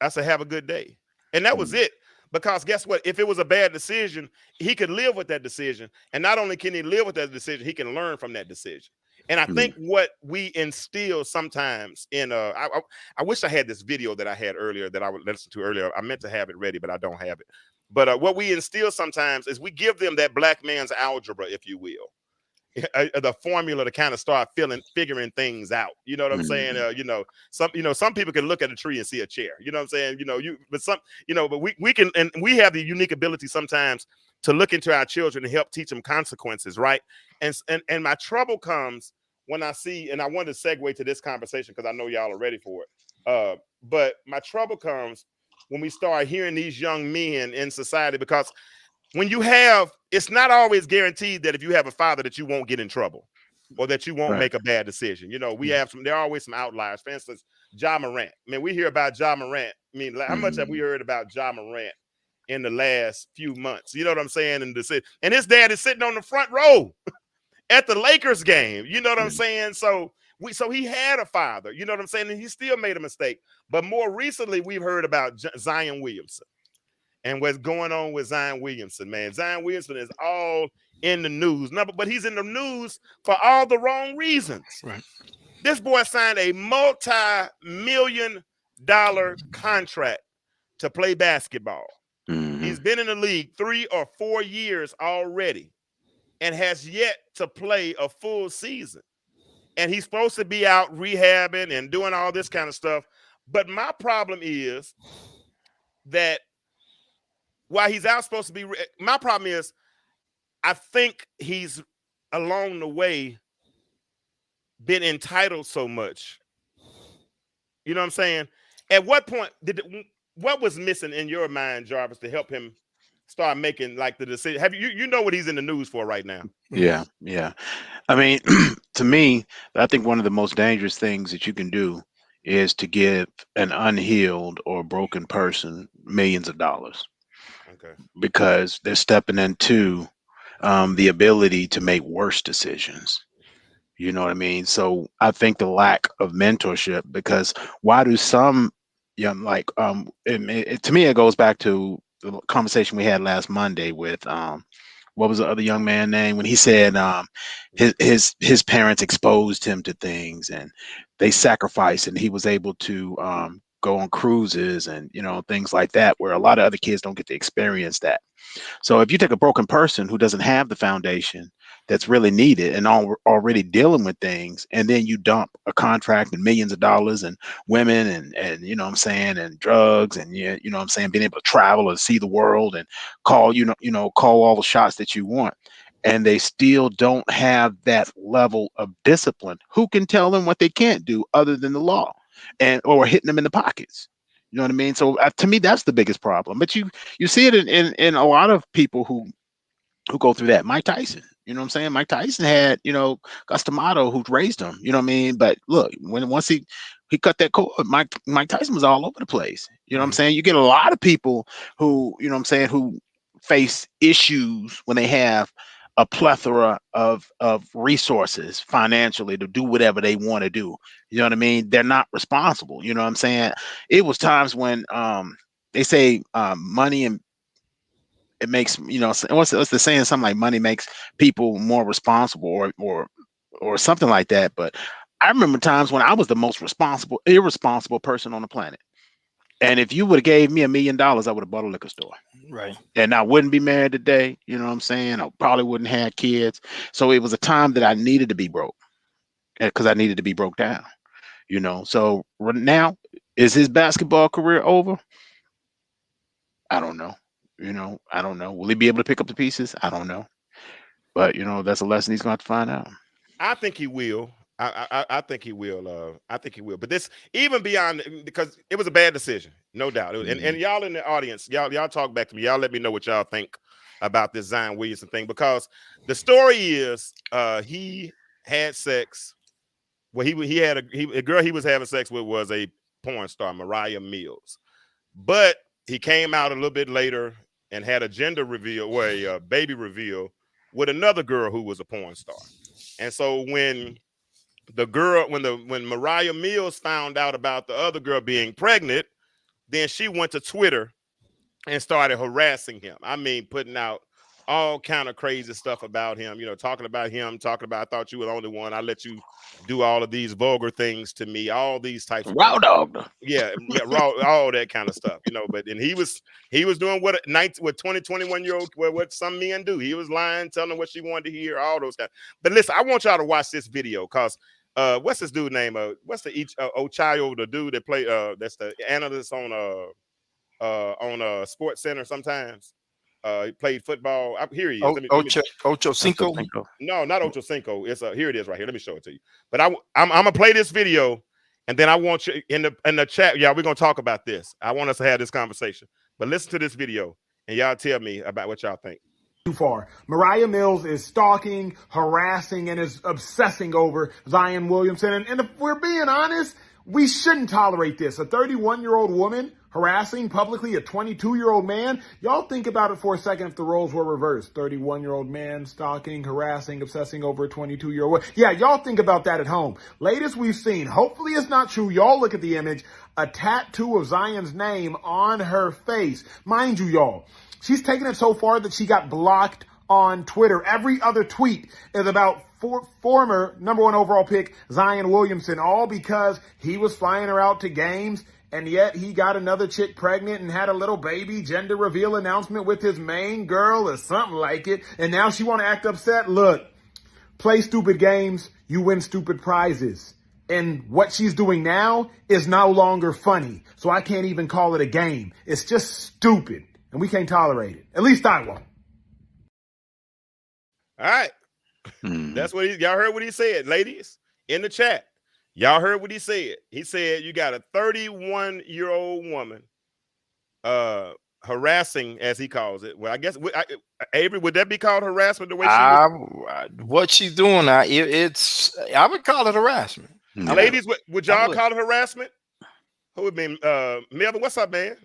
I said, have a good day. And that was it. Because guess what? If it was a bad decision, he could live with that decision. And not only can he live with that decision, he can learn from that decision. And I think what we instill sometimes in I wish I had this video that I had earlier that I would listen to earlier. I meant to have it ready, but I don't have it. But what we instill sometimes is we give them that black man's algebra, if you will. The formula to kind of start figuring things out. You know what I'm saying? Some people can look at a tree and see a chair. You know what I'm saying? But we can, and we have the unique ability sometimes to look into our children and help teach them consequences, right? And my trouble comes when I see, and I want to segue to this conversation because I know y'all are ready for it. But my trouble comes when we start hearing these young men in society, because when you have, it's not always guaranteed that if you have a father that you won't get in trouble or that you won't Right. make a bad decision. You know, we have there are always some outliers. For instance, Ja Morant. I mean, we hear about Ja Morant. I mean, how much have we heard about Ja Morant in the last few months? You know what I'm saying? And his dad is sitting on the front row at the Lakers game. You know what I'm saying? So he had a father. You know what I'm saying? And he still made a mistake. But more recently, we've heard about Zion Williamson and what's going on with Zion Williamson, man. Zion Williamson is all in the news. No, but he's in the news for all the wrong reasons. Right. This boy signed a multi-million-dollar contract to play basketball. Mhm. He's been in the league 3 or 4 years already and has yet to play a full season. And he's supposed to be out rehabbing and doing all this kind of stuff. But my problem is that while he's out supposed to be, my problem is I think he's along the way been entitled so much. You know what I'm saying? At what point what was missing in your mind, Jarvis, to help him start making like the decision? Have you know what he's in the news for right now? Yeah, yeah. I mean, to me, I think one of the most dangerous things that you can do is to give an unhealed or broken person millions of dollars, Okay. because they're stepping into the ability to make worse decisions. You know what I mean? So I think the lack of mentorship, because why do some young, like, to me, it goes back to the conversation we had last Monday with what was the other young man name, when he said his parents exposed him to things and they sacrificed, and he was able to go on cruises and things like that, where a lot of other kids don't get to experience that. So if you take a broken person who doesn't have the foundation that's really needed and already dealing with things, and then you dump a contract and millions of dollars and women and you know what I'm saying, and drugs, and you know what I'm saying, being able to travel and see the world and call call all the shots that you want, and they still don't have that level of discipline, who can tell them what they can't do other than the law, or hitting them in the pockets? You know what I mean? So to me, that's the biggest problem. But you see it in a lot of people who go through that. Mike Tyson, you know what I'm saying? Mike Tyson had, Gus D'Amato who raised him, you know what I mean? But look, once he cut that cord, Mike Tyson was all over the place. You know what I'm saying? You get a lot of people who, you know what I'm saying, who face issues when they have a plethora of resources financially to do whatever they want to do. You know what I mean? They're not responsible. You know what I'm saying? It was times when they say money and it makes, what's the saying, something like money makes people more responsible, or something like that. But I remember times when I was the most irresponsible person on the planet. And if you would have gave me $1 million, I would have bought a liquor store. Right. And I wouldn't be married today. You know what I'm saying? I probably wouldn't have kids. So it was a time that I needed to be broke, because I needed to be broke down. So right now, is his basketball career over? I don't know. I don't know. Will he be able to pick up the pieces? I don't know. But that's a lesson he's going to have to find out. I think he will. I think he will. I think he will. But this, even beyond, because it was a bad decision, no doubt. And y'all in the audience, y'all talk back to me. Y'all let me know what y'all think about this Zion Williamson thing, because the story is he had sex. Well, he had a girl he was having sex with was a porn star, Mariah Mills. But he came out a little bit later and had a gender reveal, a baby reveal, with another girl who was a porn star. And so when Mariah Mills found out about the other girl being pregnant, then she went to Twitter and started harassing him. I mean, putting out all kind of crazy stuff about him, talking about, I thought you were the only one. I let you do all of these vulgar things to me, all these types of Raw things. dog. Yeah, raw, all that kind of stuff, but and he was doing what 21-year-old, what some men do. He was lying, telling her what she wanted to hear, all those guys. But listen, I want y'all to watch this video, because what's this dude name? What's the Ochayo, the dude that play that's the analyst on Sports Center sometimes. He played football. Here he is. Ocho Cinco. No, not Ocho Cinco. It's here it is right here. Let me show it to you. But I'm gonna play this video, And then I want you in the chat, y'all. We're gonna talk about this. I want us to have this conversation. But listen to this video, and y'all tell me about what y'all think. Too far. Mariah Mills is stalking, harassing, and is obsessing over Zion Williamson. And if we're being honest, we shouldn't tolerate this. A 31-year-old woman harassing publicly a 22-year-old man. Y'all think about it for a second if the roles were reversed. 31-year-old man stalking, harassing, obsessing over a 22-year-old woman. Yeah, y'all think about that at home. Latest we've seen, hopefully it's not true. Y'all look at the image, a tattoo of Zion's name on her face. Mind you, y'all, she's taken it so far that she got blocked on Twitter. Every other tweet is about former #1 overall pick Zion Williamson, all because he was flying her out to games, and yet he got another chick pregnant and had a little baby gender reveal announcement with his main girl or something like it, and now she want to act upset. Look, play stupid games, you win stupid prizes. And what she's doing now is no longer funny, so I can't even call it a game. It's just stupid, and we can't tolerate it. At least I won't. All right. That's what y'all heard what he said, ladies, in the chat. Y'all heard what he said. He said you got a 31-year-old woman harassing, as he calls it. Well, I guess Avery, would that be called harassment the way she was? What she's doing now, I would call it harassment. Ladies, would y'all call it harassment? Who would be Melvin? What's up, man?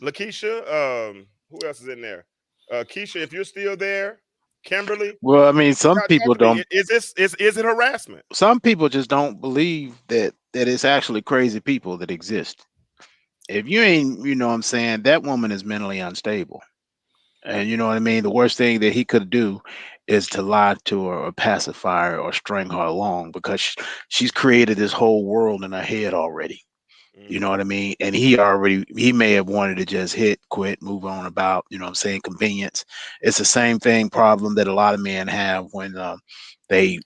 Lakeisha, who else is in there? Keisha, if you're still there. Kimberly. Well, I mean, some people don't. Is it harassment? Some people just don't believe that it's actually crazy people that exist. If you ain't, you know what I'm saying, that woman is mentally unstable. And you know what I mean? The worst thing that he could do is to lie to her or pacify her or string her along, because she's created this whole world in her head already. You know what I mean? And he may have wanted to just hit, quit, move on about, you know what I'm saying, convenience. It's the same problem that a lot of men have when they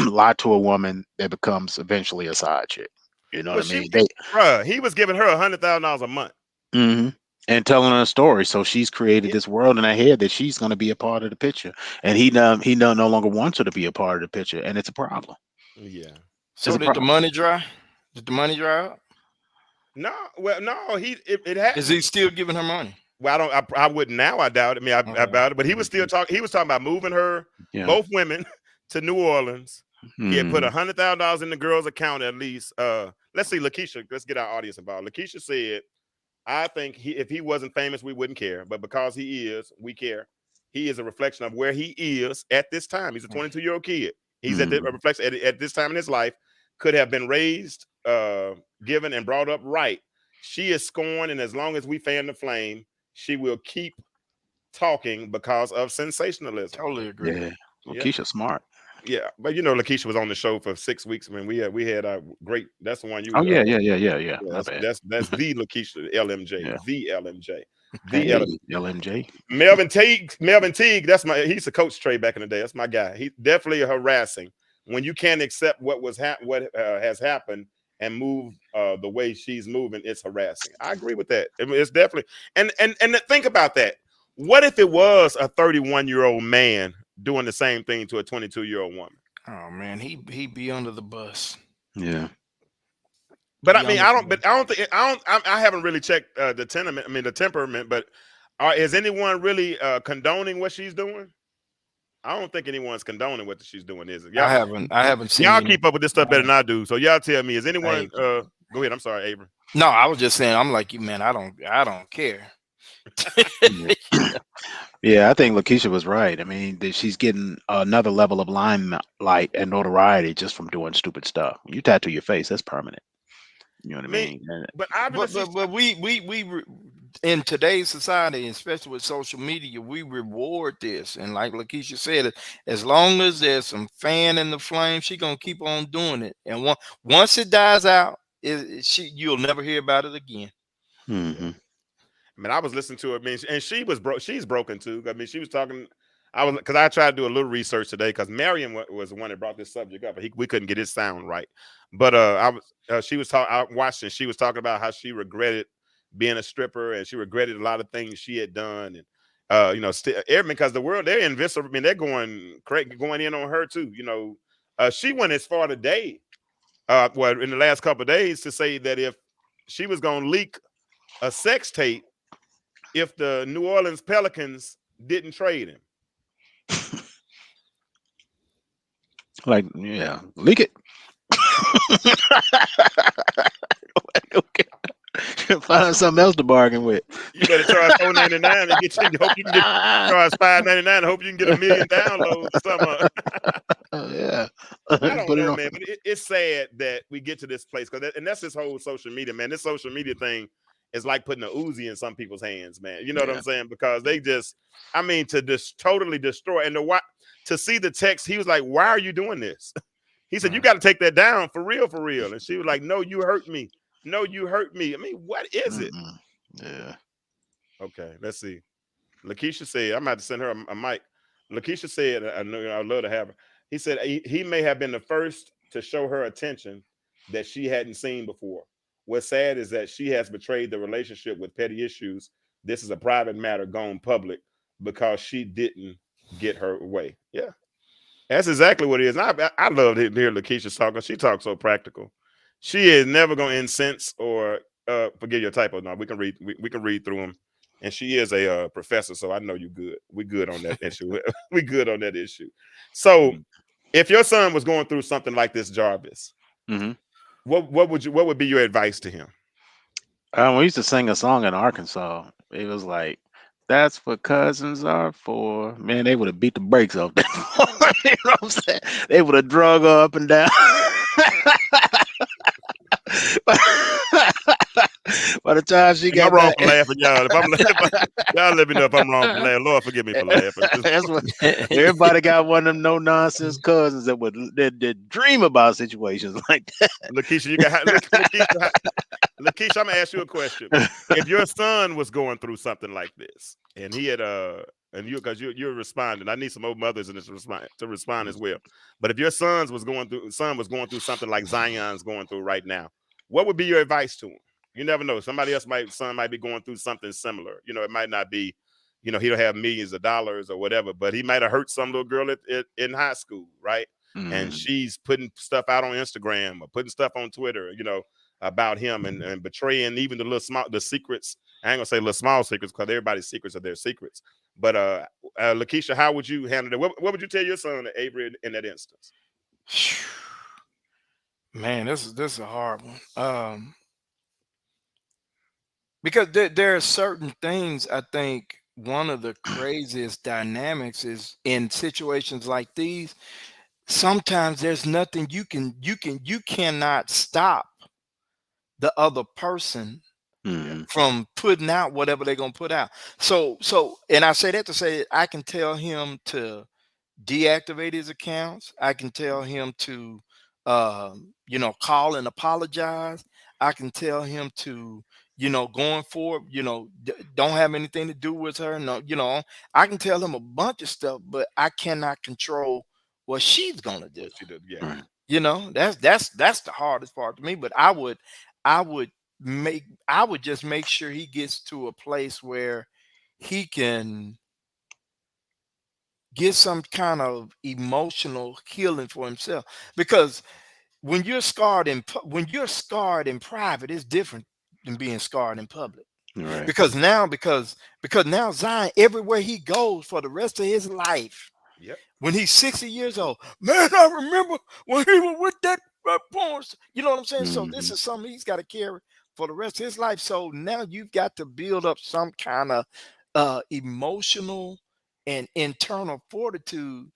lie to a woman that becomes eventually a side chick. You know what I mean? He was giving her $100,000 a month. And telling her a story. So she's created this world in her head that she's going to be a part of the picture. And he no longer wants her to be a part of the picture. And it's a problem. Yeah. So did the money dry? Did the money dry up? No, well, no, it has. Is he still giving her money? Well, I wouldn't now. I doubt it. I mean, about it, but he was still talking. He was talking about moving her, both women, to New Orleans. He had put $100,000 in the girl's account at least. Let's see, Lakeisha. Let's get our audience involved. Lakeisha said, "I think if he wasn't famous, we wouldn't care, but because he is, we care. He is a reflection of where he is at this time. He's a 22-year-old kid. He's at the reflection at this time in his life. Could have been raised." Given and brought up right. She is scorned, and as long as we fan the flame, she will keep talking because of sensationalism. Totally agree. Yeah, Lakeisha's smart. Yeah, but you know, Lakeisha was on the show for 6 weeks. I mean, we had a great. That's the one you. Oh yeah. That's the Lakeisha LMJ, the LMJ, the LMJ. Melvin Teague. He's a coach Trey back in the day. That's my guy. He's definitely harassing when you can't accept what has happened and move the way she's moving. It's harassing. I agree with that. It's definitely and think about that. What if it was a 31-year-old man doing the same thing to a 22-year-old woman? Oh man, he'd be under the bus. Yeah. But I mean, I haven't really checked the temperament. But is anyone really condoning what she's doing? I don't think anyone's condoning what she's doing, is it? I haven't seen. Y'all keep up with this stuff better than I do. So y'all tell me, is anyone? Go ahead. I'm sorry, Avery. No, I was just saying. I'm like you, man. I don't care. Yeah, I think Lakeisha was right. I mean, she's getting another level of limelight and notoriety just from doing stupid stuff. You tattoo your face, that's permanent. You know what I mean? But we in today's society, especially with social media, we reward this. And like Lakeisha said, as long as there's some fan in the flame, she gonna keep on doing it. And once it dies out, you'll never hear about it again. I mean, I was listening to her. I mean, and she was she's broken too. I mean, she was talking. Because I tried to do a little research today because Marion was the one that brought this subject up. We couldn't get his sound right. But she was talking. I watched and she was talking about how she regretted being a stripper and she regretted a lot of things she had done. And because the world, they're they're going in on her too. You know, she went as far today well, in the last couple of days, to say that if she was going to leak a sex tape, if the New Orleans Pelicans didn't trade him. Like, yeah, leak it. Okay. Find something else to bargain with. You better charge $4.99 and get you. Hope you can get charge $5.99. And hope you can get 1 million downloads or something. Yeah. I don't Put it know, on. man, but it's sad that we get to this place and that's this whole social media, man. This social media thing is like putting a Uzi in some people's hands, man. You know what I'm saying? Because they just, I mean, to just totally destroy and to see the text, he was like, "Why are you doing this?" He said, "You got to take that down for real, for real." And she was like, "No, you hurt me. No, you hurt me." I mean, what is it? Yeah. Okay, let's see. Lakeisha said, I'm about to send her a mic. Lakeisha said, I know I'd love to have her. He said he may have been the first to show her attention that she hadn't seen before. What's sad is that she has betrayed the relationship with petty issues. This is a private matter gone public because she didn't get her way. Yeah, that's exactly what it is. I love to hear Lakeisha talk because she talks so practical. She is never going to incense or forget your typo. No, we can read through them. And she is a professor, so I know you good. We good on that issue. We good on that issue. So, if your son was going through something like this, Jarvis, what would be your advice to him? We used to sing a song in Arkansas. It was like, "That's what cousins are for." Man, they would have beat the brakes off that. You know what I'm saying? They would have drug her up and down. By the time she got I'm wrong back, for laughing, y'all. Y'all let me know if I'm wrong for laughing. Lord, forgive me for laughing. That's what everybody got, one of them no nonsense cousins that dream about situations like that. Lakeisha, Lakeisha, I'm gonna ask you a question. If your son was going through something like this, and he had and you, because you're responding, I need some old mothers in this to respond as well. But if your son was going through something like Zion's going through right now, what would be your advice to him? You never know. Somebody else son might be going through something similar. You know, it might not be, you know, he don't have millions of dollars or whatever, but he might have hurt some little girl in high school, right? And she's putting stuff out on Instagram or putting stuff on Twitter, you know, about him and betraying even the secrets. I ain't gonna say little small secrets because everybody's secrets are their secrets. But Lakeisha, how would you handle it? What would you tell your son, Avery, in that instance? Man, this is a hard one. Because there are certain things, I think one of the craziest dynamics is in situations like these. Sometimes there's nothing you cannot stop the other person from putting out whatever they're gonna put out. So and I say that to say I can tell him to deactivate his accounts. I can tell him to call and apologize. I can tell him to, going forward, don't have anything to do with her. No, I can tell him a bunch of stuff, but I cannot control what she's gonna do. She did, yeah. That's the hardest part to me. But I would just make sure he gets to a place where he can get some kind of emotional healing for himself. Because when you're scarred in private, it's different than being scarred in public. Right. Because now Zion, everywhere he goes for the rest of his life, when he's 60 years old, man, I remember when he was with that porn. You know what I'm saying? So this is something he's got to carry for the rest of his life. So now you've got to build up some kind of emotional and internal fortitude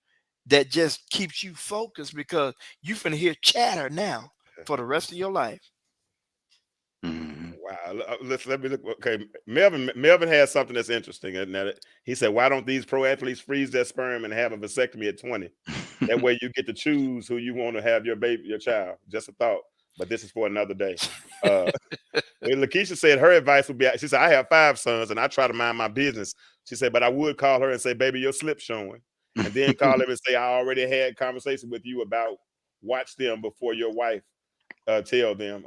that just keeps you focused, because you finna hear chatter now for the rest of your life. Wow. Let me look. Okay, Melvin has something that's interesting. He said, "Why don't these pro athletes freeze their sperm and have a vasectomy at 20? That way you get to choose who you want to have your child." Just a thought, but this is for another day. Lakeisha said her advice would be, she said, "I have 5 sons and I try to mind my business." She said, "But I would call her and say, 'Baby, your slip's showing.' And then call him and say, 'I already had conversation with you about watch them before your wife tell them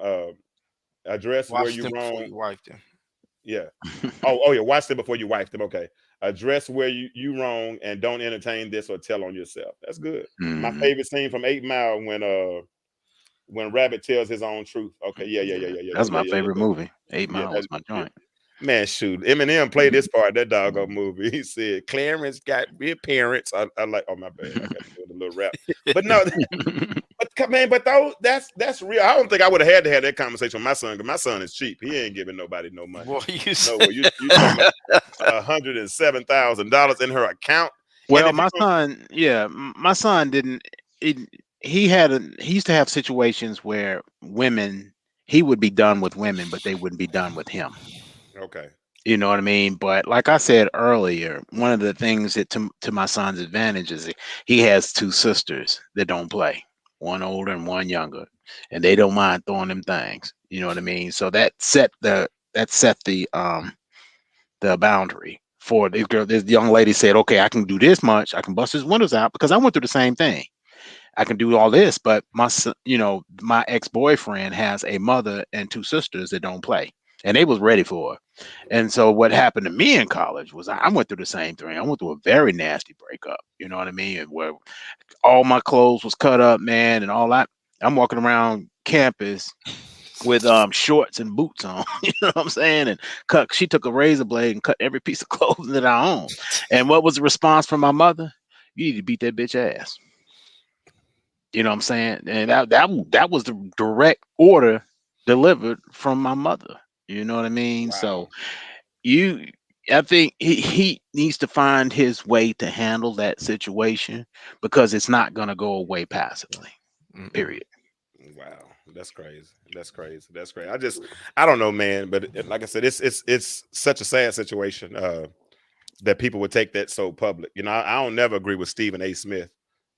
address Watch where you them before wrong.'" you wife them. Yeah. Oh yeah. Watch them before you wife them. Okay. Address where you wrong and don't entertain this or tell on yourself. That's good. My favorite scene from 8 Mile when Rabbit tells his own truth. Okay, yeah. That's my yeah. favorite movie. 8 Yeah, Mile was my yeah. joint. Man, shoot. Eminem played this part, that doggone movie. He said, Clarence got weird parents. I like, oh, my bad. I got to do a little rap. But no, but that's real. I don't think I would have had to have that conversation with my son, because my son is cheap. He ain't giving nobody no money. Boy, you No, said, well, you talking about $107,000 in her account. Well, if my you- son, yeah, my son didn't. He used to have situations where he would be done with women, but they wouldn't be done with him. Okay. You know what I mean? But like I said earlier, one of the things that to my son's advantage is he has two sisters that don't play, one older and one younger, and they don't mind throwing them things. You know what I mean? So that set the boundary for this girl. This young lady said, "Okay, I can do this much. I can bust his windows out because I went through the same thing. I can do all this, but my ex-boyfriend has a mother and two sisters that don't play, and they was ready for her. And so what happened to me in college was I went through the same thing. I went through a very nasty breakup. You know what I mean? And where all my clothes was cut up, man, and all that. I'm walking around campus with shorts and boots on. You know what I'm saying? And she took a razor blade and cut every piece of clothing that I own. And what was the response from my mother? You need to beat that bitch ass. You know what I'm saying? And that was the direct order delivered from my mother. You know what I mean? Wow. So I think he needs to find his way to handle that situation, because it's not going to go away passively. Period. Wow, that's crazy. That's crazy. I don't know, man. But like I said, it's such a sad situation that people would take that so public. You know, I don't never agree with Stephen A. Smith,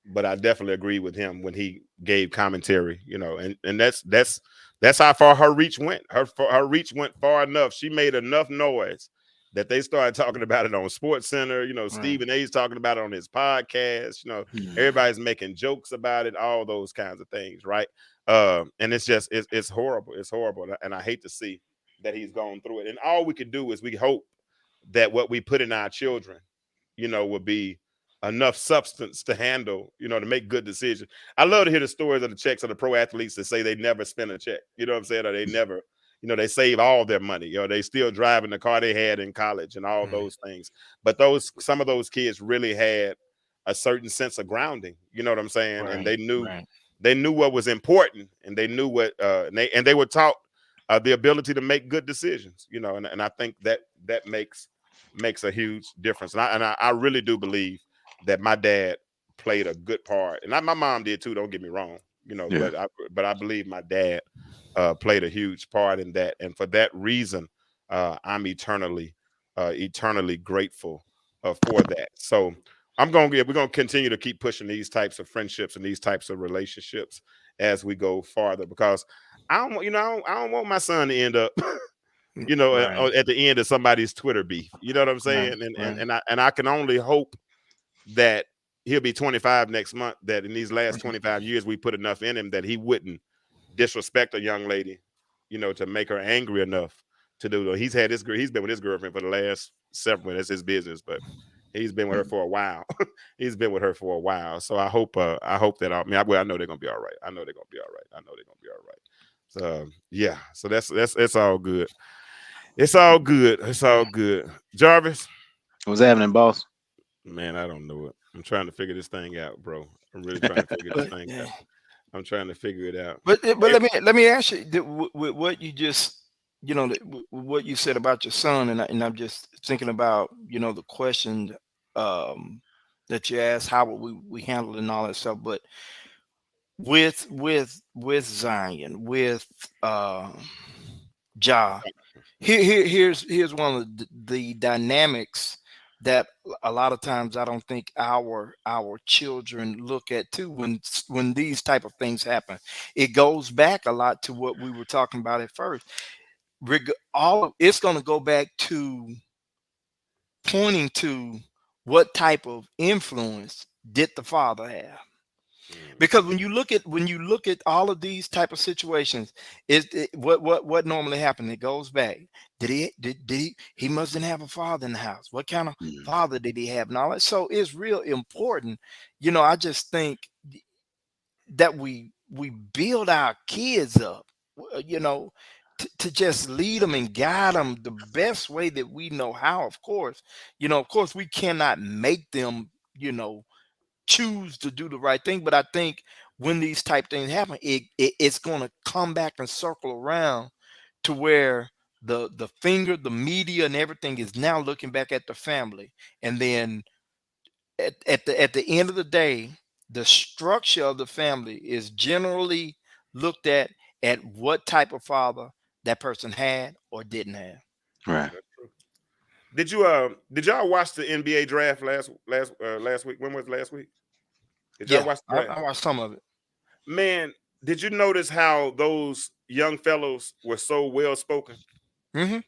but I definitely agree with him when he gave commentary. You know, and that's how far her reach went. Her reach went far enough. She made enough noise that they started talking about it on Sports Center. You know, Right. Stephen A's talking about it on his podcast. You know, everybody's making jokes about it, all those kinds of things, right? And it's just it's horrible. It's horrible, and I hate to see that he's gone through it. And all we could do is we hope that what we put in our children, you know, will be enough substance to handle, you know, to make good decisions. I love to hear the stories of the checks of the pro athletes that say they never spend a check. You know what I'm saying? Or they never, you know, they save all their money. You know, they still driving the car they had in college and all those things. But some of those kids really had a certain sense of grounding. You know what I'm saying? And they knew what was important, and they knew what and they were taught the ability to make good decisions. You know, and I think that makes a huge difference. And I really do believe that my dad played a good part, and my mom did too. Don't get me wrong, you know. Yeah. But I believe my dad played a huge part in that, and for that reason, I'm eternally grateful for that. So we're gonna continue to keep pushing these types of friendships and these types of relationships as we go farther, because I don't want my son to end up you know, at the end of somebody's Twitter beef. You know what I'm saying? And I can only hope that he'll be 25 next month, that in these last 25 years we put enough in him that he wouldn't disrespect a young lady, you know, to make her angry enough to do it. He's been with his girlfriend for the last several. That's his business, but he's been with her for a while. He's been with her for a while. So I hope that I know they're gonna be all right. I know they're gonna be all right. So yeah, so that's all good. It's all good. Jarvis, What's happening, boss? man, I don't know it. I'm trying to figure this thing out, bro. I'm really trying to figure this thing out. I'm trying to figure it out. But let me ask you, with what you just, you know, what you said about your son, and I'm just thinking about, you know, the question that you asked, how would we handle it and all that stuff. But with Zion, with Ja, here's one of the dynamics that a lot of times I don't think our children look at too when these type of things happen. It goes back a lot to what we were talking about at first. It's going to go back to pointing to what type of influence did the father have. Because when you look at all of these type of situations, what normally happened? It goes back. Did he mustn't have a father in the house? What kind of father did he have? And all that. So it's real important. You know, I just think that we we build our kids up, to just lead them and guide them the best way that we know how. Of course, we cannot make them, choose to do the right thing. But I think when these type things happen, it's going to come back and circle around to where the finger, the media, and everything is now looking back at the family, and then at the end of the day, the structure of the family is generally looked at what type of father that person had or didn't have. Right. That's true. Did y'all watch the NBA draft last week? When was last week? Did y'all Yeah, watch the draft? I watched some of it. Man, did you notice how those young fellows were so well spoken? Hmm.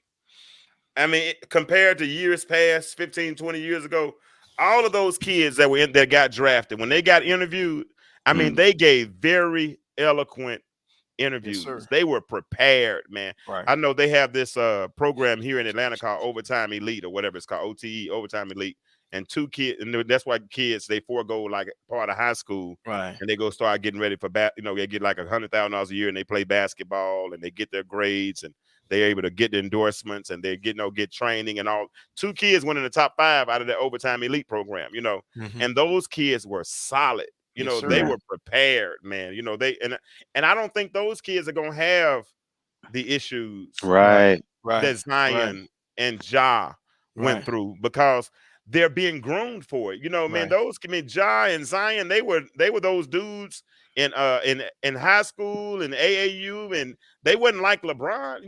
I mean, compared to years past, 15, 20 years ago, all of those kids that got drafted, when they got interviewed, I mean, Mm. they gave very eloquent Yes, interviews. sir. They were prepared, man. Right. I know they have this program here in Atlanta called Overtime Elite or whatever it's called, OTE, Overtime Elite. And two kids, and that's why kids, they forego like part of high school Right. and they go start getting ready for they get like $100,000 a year and they play basketball and they get their grades and they're able to get the endorsements and they get training and all. Two kids went in the top 5 out of the Overtime Elite program, Mhm. and those kids were solid. Yes, They sir. were prepared, man. And I don't think those kids are gonna have the issues Right. Right. that Zion and Ja went Right. through because they're being groomed for it. Man, Right. Ja and Zion, they were those dudes in high school and AAU, and they wasn't like LeBron,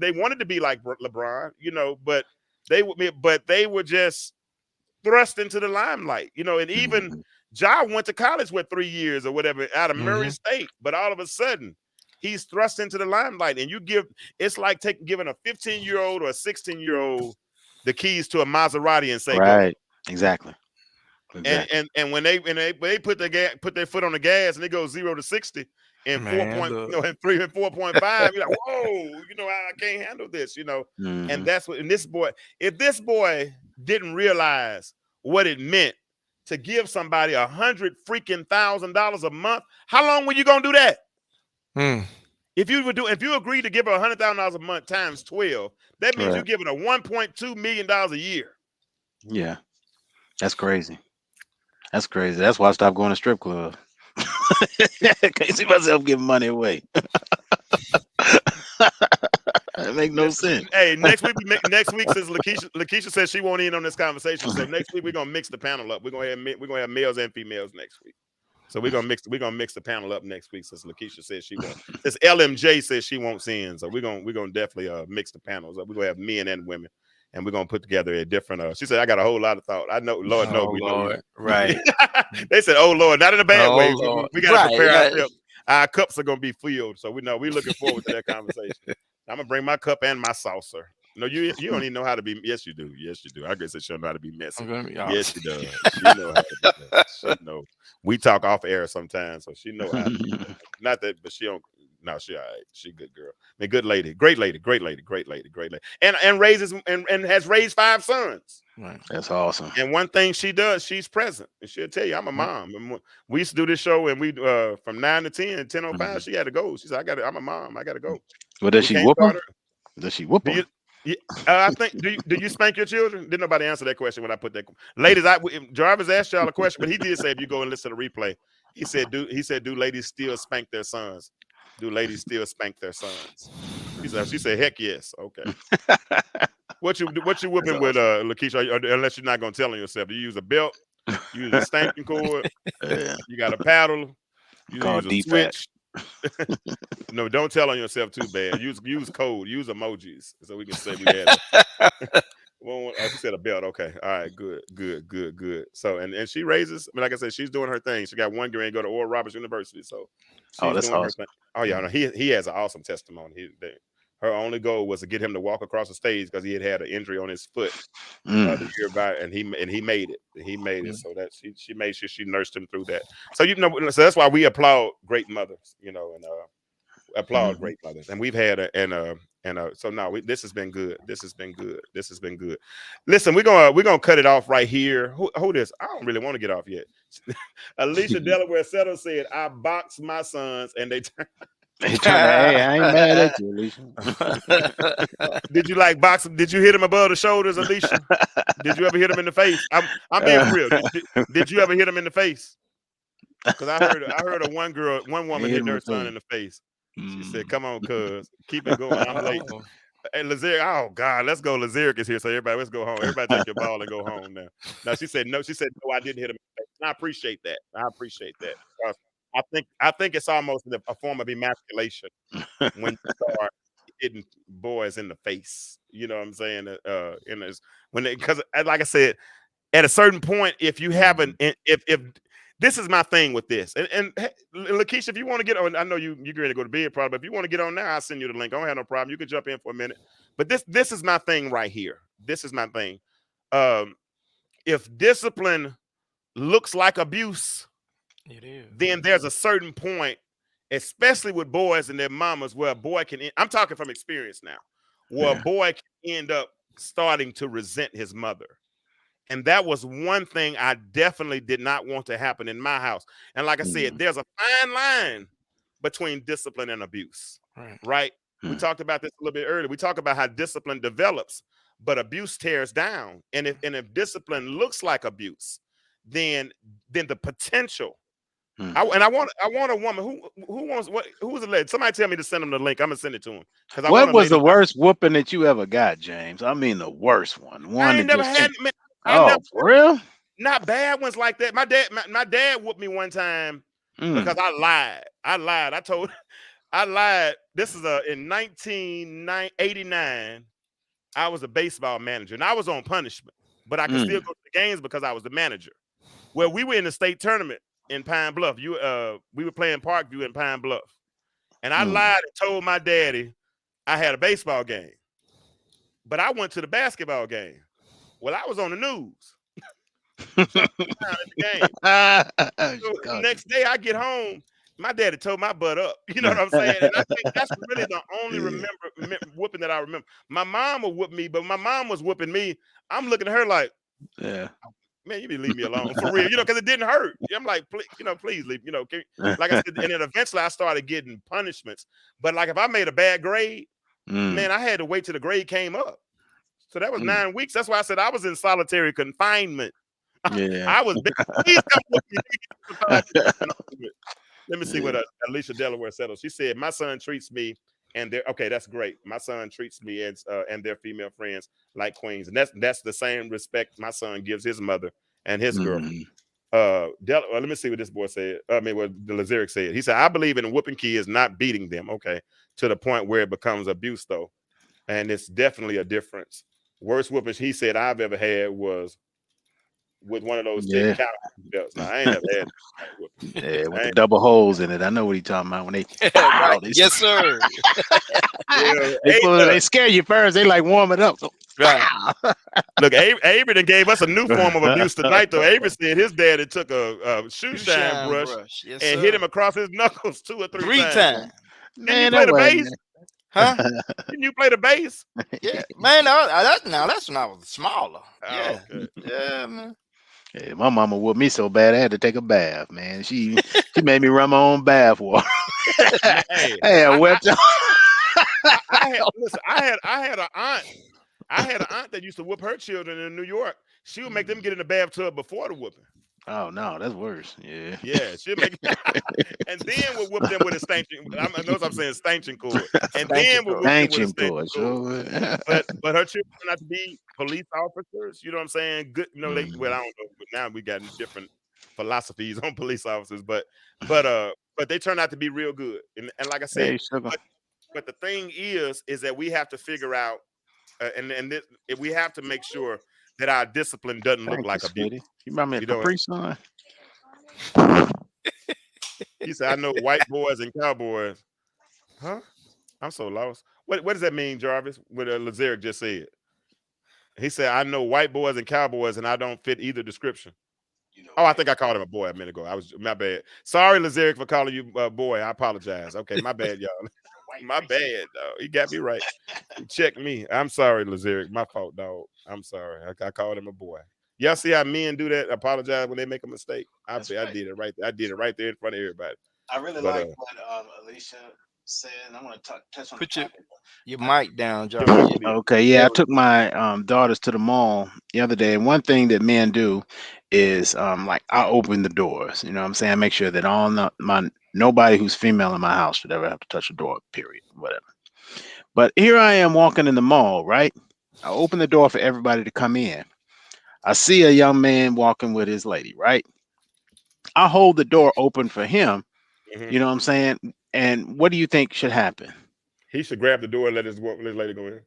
they wanted to be like LeBron, but they were just thrust into the limelight, and even Mhm. Ja went to college 3 years or whatever out of Murray Mhm. State, but all of a sudden he's thrust into the limelight, and it's like giving a 15-year-old or a 16-year-old the keys to a Maserati and say go. Right. Exactly. Exactly. And when they put their foot on the gas and it goes 0 to 60 in Man, look. in 3 and 4.5, you're like, whoa, I can't handle this, and Mhm. that's what. And this boy, if this boy didn't realize what it meant to give somebody $100,000 a month, how long were you gonna do that? Hmm. If you agreed to give her $100,000 a month times 12, that means Right. you're giving her $1.2 million a year. Yeah. That's crazy. That's crazy. That's why I stopped going to strip club. Can't see myself giving money away. It make no sense. Hey, next week says Lakeisha says she won't in on this conversation. So next week we're gonna mix the panel up. We're gonna have males and females next week. So we're gonna mix the panel up next week since Lakeisha says she won't. Since LMJ says she won't sin. So we're gonna definitely mix the panels up. We're gonna have men and women. And we're gonna put together a different. She said, "I got a whole lot of thought. I know, Lord, no, we know." Right. They said, "Oh Lord," not in a bad Oh, way. Lord. We gotta prepare Right. ourselves. Our cups are gonna be filled, so we're looking forward to that conversation. I'm gonna bring my cup and my saucer. No, you don't even know how to be. Yes, you do. Yes, you do. I guess she don't know how to be messy. I'm gonna be Yes, honest. she does. She know how to be messy. She know. We talk off air sometimes, so she know how to be messy. Not that, but she don't. No, she all right. She a good girl. I mean, good lady, great lady, great lady, great lady, great lady, and raises and has raised 5 sons. Right. That's awesome. And one thing she does, she's present, and she'll tell you, "I'm a mom." And we used to do this show, and we from 9 to 10, 10:05, she had to go. She said, I'm a mom. I got to go. Well, does We she can't whoop start him? her. Does she whoop Do him? you? I think. Do you spank your children? Didn't nobody answer that question when I put that. Ladies, Jarvis asked y'all a question, but he did say if you go and listen to the replay, he said, "Do ladies still spank their sons? Do ladies still spank their sons?" She said, "Heck yes." Okay. What you whooping with, Lakeisha? Unless you're not gonna tell on yourself. You use a belt. You use a spanking cord. Yeah. You got a paddle. You Called use a DFAT. switch. No, don't tell on yourself too bad. Use code. Use emojis so we can say we had. She said a belt. Okay, all right, good. So and she raises. I mean, like I said, she's doing her thing. She got one grade go to Oral Roberts University. So she's that's doing her awesome. thing. Oh yeah, no, he has an awesome testimony. Her only goal was to get him to walk across the stage because he had an injury on his foot the year back, and he made it. He made it. So that she made sure she nursed him through that. So so that's why we applaud great mothers, and applaud great mothers. And we've had so no, this has been good. This has been good. Listen, we're gonna cut it off right here. Who this? I don't really want to get off yet. Alicia Delaware Settle said, I boxed my sons and they turned. Hey, I ain't mad at you, Alicia. Did you like boxing? Did you hit him above the shoulders, Alicia? Did you ever hit him in the face? I'm being for real. Did you ever hit him in the face? Because I heard of one woman hitting her son in the face. She said, "Come on, cuz, keep it going. I'm late." Hey, Lazeric, oh God, let's go. Lazeric is here, so everybody, let's go home. Everybody take your ball and go home now. Now she said no. She said no. I didn't hit him in the face. And I appreciate that. I appreciate that. I think it's almost a form of emasculation when you start hitting boys in the face. You know what I'm saying? Because like I said, at a certain point, if you haven't, if this is my thing with this, and Lakeisha, if you want to get on, I know you're going to go to bed probably, but if you want to get on now, I'll send you the link. I don't have no problem. You can jump in for a minute. But this is my thing right here. This is my thing. If discipline looks like abuse, It is. then there's a certain point, especially with boys and their mamas, where a boy can, I'm talking from experience now, where a boy can end up starting to resent his mother. And that was one thing I definitely did not want to happen in my house. And like I said, there's a fine line between discipline and abuse, right? We talked about this a little bit earlier. We talk about how discipline develops, but abuse tears down. And if discipline looks like abuse, then the potential. I want a woman who was a lady. Somebody tell me to send him the link. I'm gonna send it to him. What was the worst whooping that you ever got, James? I mean, the worst one. I ain't never had. For real? Not bad ones like that. My dad whooped me one time because I lied. I lied. This is in 1989. I was a baseball manager and I was on punishment, but I could still go to the games because I was the manager. Well, we were in the state tournament in Pine Bluff. We were playing Parkview in Pine Bluff, and I lied and told my daddy I had a baseball game, but I went to the basketball game. Well, I was on the news. So next day I get home, my daddy told my butt up. You know what I'm saying? And I think that's really the only whooping that I remember. My mom would whoop me, but my mom was whooping me. I'm looking at her like, man, you need to leave me alone for real, because it didn't hurt. I'm like, please leave, like I said, and then eventually I started getting punishments. But like if I made a bad grade, man, I had to wait till the grade came up. So that was 9 weeks. That's why I said I was in solitary confinement. I was. Please come with me. Let me see what Alicia Delaware settled. She said, "My son treats me and that's great. My son treats me and their female friends like queens, and that's the same respect my son gives his mother and his girlfriend." Let me see what this boy said. What the Lazeric said. He said, "I believe in whooping kids, not beating them. Okay, to the point where it becomes abuse, though, and it's definitely a difference." Worst whoopings he said I've ever had was with one of those belts. Now, I ain't never had with the double holes in it. I know what he's talking about when they yes, sir. they scare you first. They like warm it up. So, Look, Avery done gave us a new form of abuse tonight, though. Avery said his daddy took a shoe shine brush and hit him across his knuckles 2 or 3 times. Man, you play the bass? Huh? Can you play the bass? Yeah, man. That's when I was smaller. Yeah, yeah, man. Yeah, my mama whooped me so bad I had to take a bath, man. She made me run my own bath water. I had an aunt. I had an aunt that used to whoop her children in New York. She would make them get in the bathtub before the whooping. Oh no, that's worse. Yeah, she'll make and then we'll whoop them with a stanchion. I notice I'm saying stanchion cord. And then we'll whoop them with a stanchion cord. But her children not to be police officers, you know what I'm saying? Good, I don't know, but now we got different philosophies on police officers, but they turn out to be real good. And like I said, but the thing is that we have to figure out we have to make sure that our discipline doesn't look like abuse. You remember me Capri Sun? He said, "I know white boys and cowboys." Huh? I'm so lost. What does that mean, Jarvis? What Lazeric just said. He said, "I know white boys and cowboys, and I don't fit either description." I think I called him a boy a minute ago. My bad. Sorry, Lazeric, for calling you a boy. I apologize. Okay, my bad, y'all. My bad, dog. He got me right. He checked me. I'm sorry, Lazeric. My fault, dog. I'm sorry. I called him a boy. Y'all see how men do that? Apologize when they make a mistake. I That's I right. did it right. I did it right there in front of everybody. I really But like what Alicia said, and I want to touch on the Put your topic. your mic down, Your Jarvis. mic, please. Okay, yeah, I Yeah. took my daughters to the mall the other day, and one thing that men do is like I open the doors. You know what I'm saying? I make sure that nobody who's female in my house should ever have to touch a door, period. Whatever. But here I am walking in the mall, right? I open the door for everybody to come in. I see a young man walking with his lady, right? I hold the door open for him, Mhm. you know what I'm saying? And what do you think should happen? He should grab the door and let his lady go in.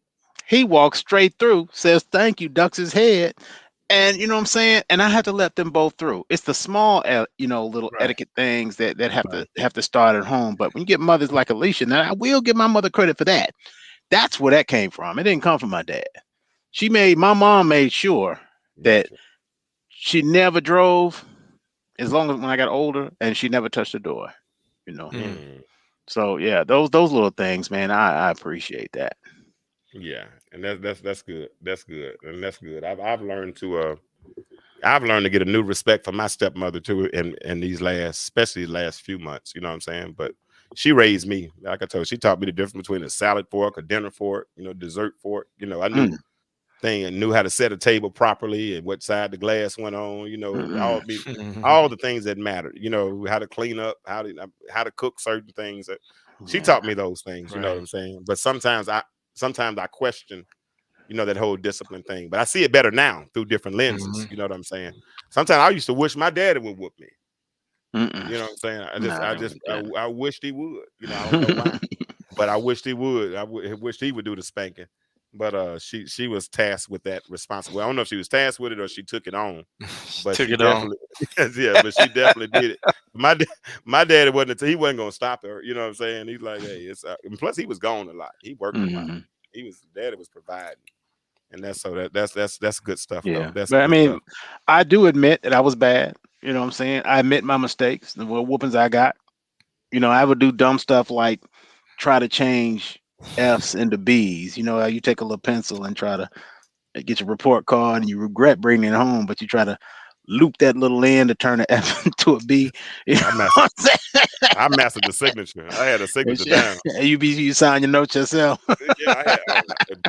He walks straight through, says thank you, ducks his head, and you know what I'm saying. And I had to let them both through. It's the small, little Right. etiquette things that have Right. to start at home. But when you get mothers like Alicia, now I will give my mother credit for that. That's where that came from. It didn't come from my dad. My mom made sure that Gotcha. she never drove as long as when I got older, and she never touched the door. You know. Mm. So yeah, those little things, man, I appreciate that. Yeah, and that's good. That's good, and that's good. I've learned to get a new respect for my stepmother too, in these especially the last few months. You know what I'm saying? But she raised me, like I told you, she taught me the difference between a salad fork, a dinner fork, dessert fork. I knew and knew how to set a table properly and what side the glass went on. All the things that mattered. How to clean up, how to cook certain things. She taught me those things. You know what I'm saying? But sometimes I question, that whole discipline thing. But I see it better now through different lenses. You know what I'm saying? Sometimes I used to wish my daddy would whoop me. You know what I'm saying? I wished he would. I don't know why, but I wished he would. I wished he would do the spanking. But she was tasked with that responsibility. I don't know if she was tasked with it or she took it on. But Took she it on. definitely, yeah. But she definitely did it. My daddy he wasn't gonna stop her. You know what I'm saying? He's like, hey, it's and plus he was gone a lot. He worked a lot. Daddy was providing. And that's good stuff. Yeah. Though. That's But I good mean, stuff. I do admit that I was bad. You know what I'm saying? I admit my mistakes, the whoopings I got. I would do dumb stuff like try to change F's into B's. You know how you take a little pencil and try to get your report card and you regret bringing it home, but you try to loop that little end to turn an F into a B. You know what I'm saying? I mastered the signature. I had a signature down. You sign your notes yourself. Yeah,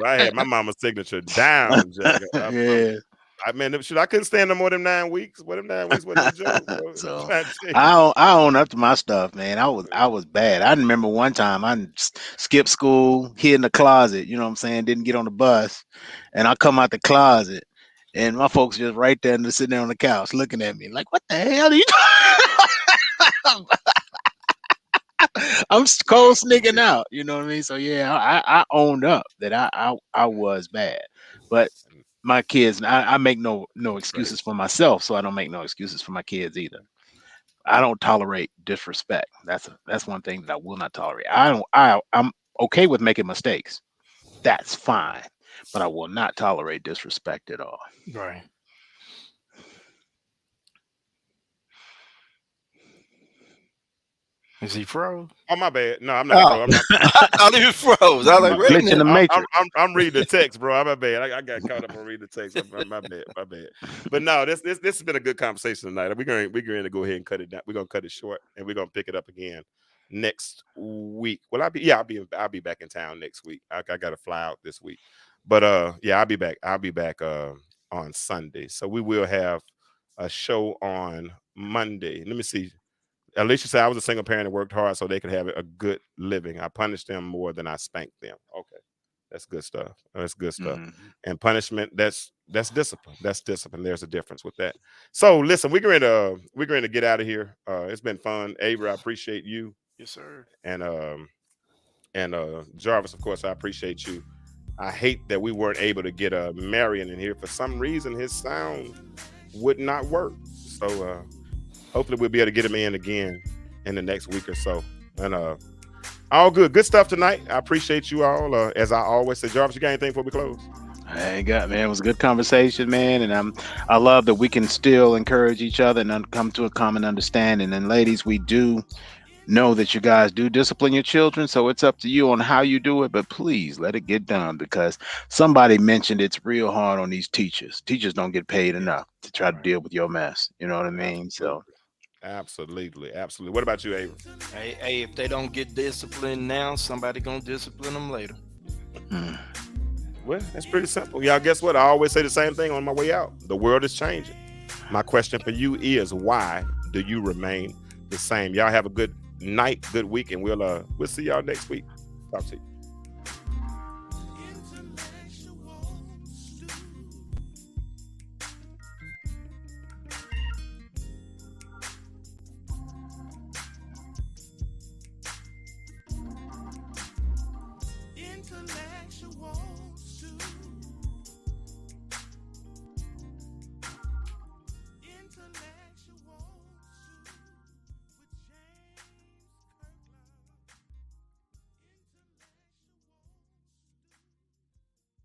I had my mama's signature down, Jack. Yeah. I couldn't stand no more than 9 weeks. What them 9 weeks wasn't a joke, bro. So I own up to my stuff, man. I was bad. I remember one time I skipped school, hid in the closet. You know what I'm saying? Didn't get on the bus, and I come out the closet, and my folks just right there and they're sitting there on the couch looking at me like, "What the hell are you doing?" I'm cold sneaking out. You know what I mean? So yeah, I owned up that I was bad, but my kids, I make no excuses for myself, so I don't make no excuses for my kids either. I don't tolerate disrespect. That's one thing that I will not tolerate. I'm okay with making mistakes. That's fine, but I will not tolerate disrespect at all. Right. Is he froze? Oh, my bad. No, I'm not. Bro. I'm not. I thought he was froze. I was like, wait a Glitch in the minute. matrix. I'm reading the text, bro. My bad. I got caught up on reading the text. My bad. But no, this has been a good conversation tonight. We're going to go ahead and cut it down. We're going to cut it short, and we're going to pick it up again next week. Well, I'll be back in town next week. I got to fly out this week, but yeah, I'll be back. I'll be back on Sunday. So we will have a show on Monday. Let me see. Alicia said I was a single parent and worked hard so they could have a good living. I punished them more than I spanked them. Okay, that's good stuff. That's good stuff. And punishment, that's discipline. That's discipline. There's a difference with that. So listen, we're going to get out of here. It's been fun. Avery, I appreciate you. Yes, sir. And Jarvis, of course, I appreciate you. I hate that we weren't able to get Marion in here. For some reason, his sound would not work. So hopefully we'll be able to get him in again in the next week or so. And all good stuff tonight. I appreciate you all. As I always say, Jarvis, you got anything before we close? I ain't got, man. It was a good conversation, man, and I love that we can still encourage each other and come to a common understanding. And ladies, we do know that you guys do discipline your children, so it's up to you on how you do it, but please let it get done, because somebody mentioned it's real hard on these teachers. Teachers don't get paid enough to try to Right. deal with your mess. You know what I mean? So Absolutely. Absolutely. What about you, Avery? Hey, if they don't get disciplined now, somebody gonna discipline them later. mm, Well, that's pretty simple. Y'all, guess what? I always say the same thing on my way out. The world is changing. My question for you is, why do you remain the same? Y'all have a good night, good week, and we'll see y'all next week. Talk to you. Intellectual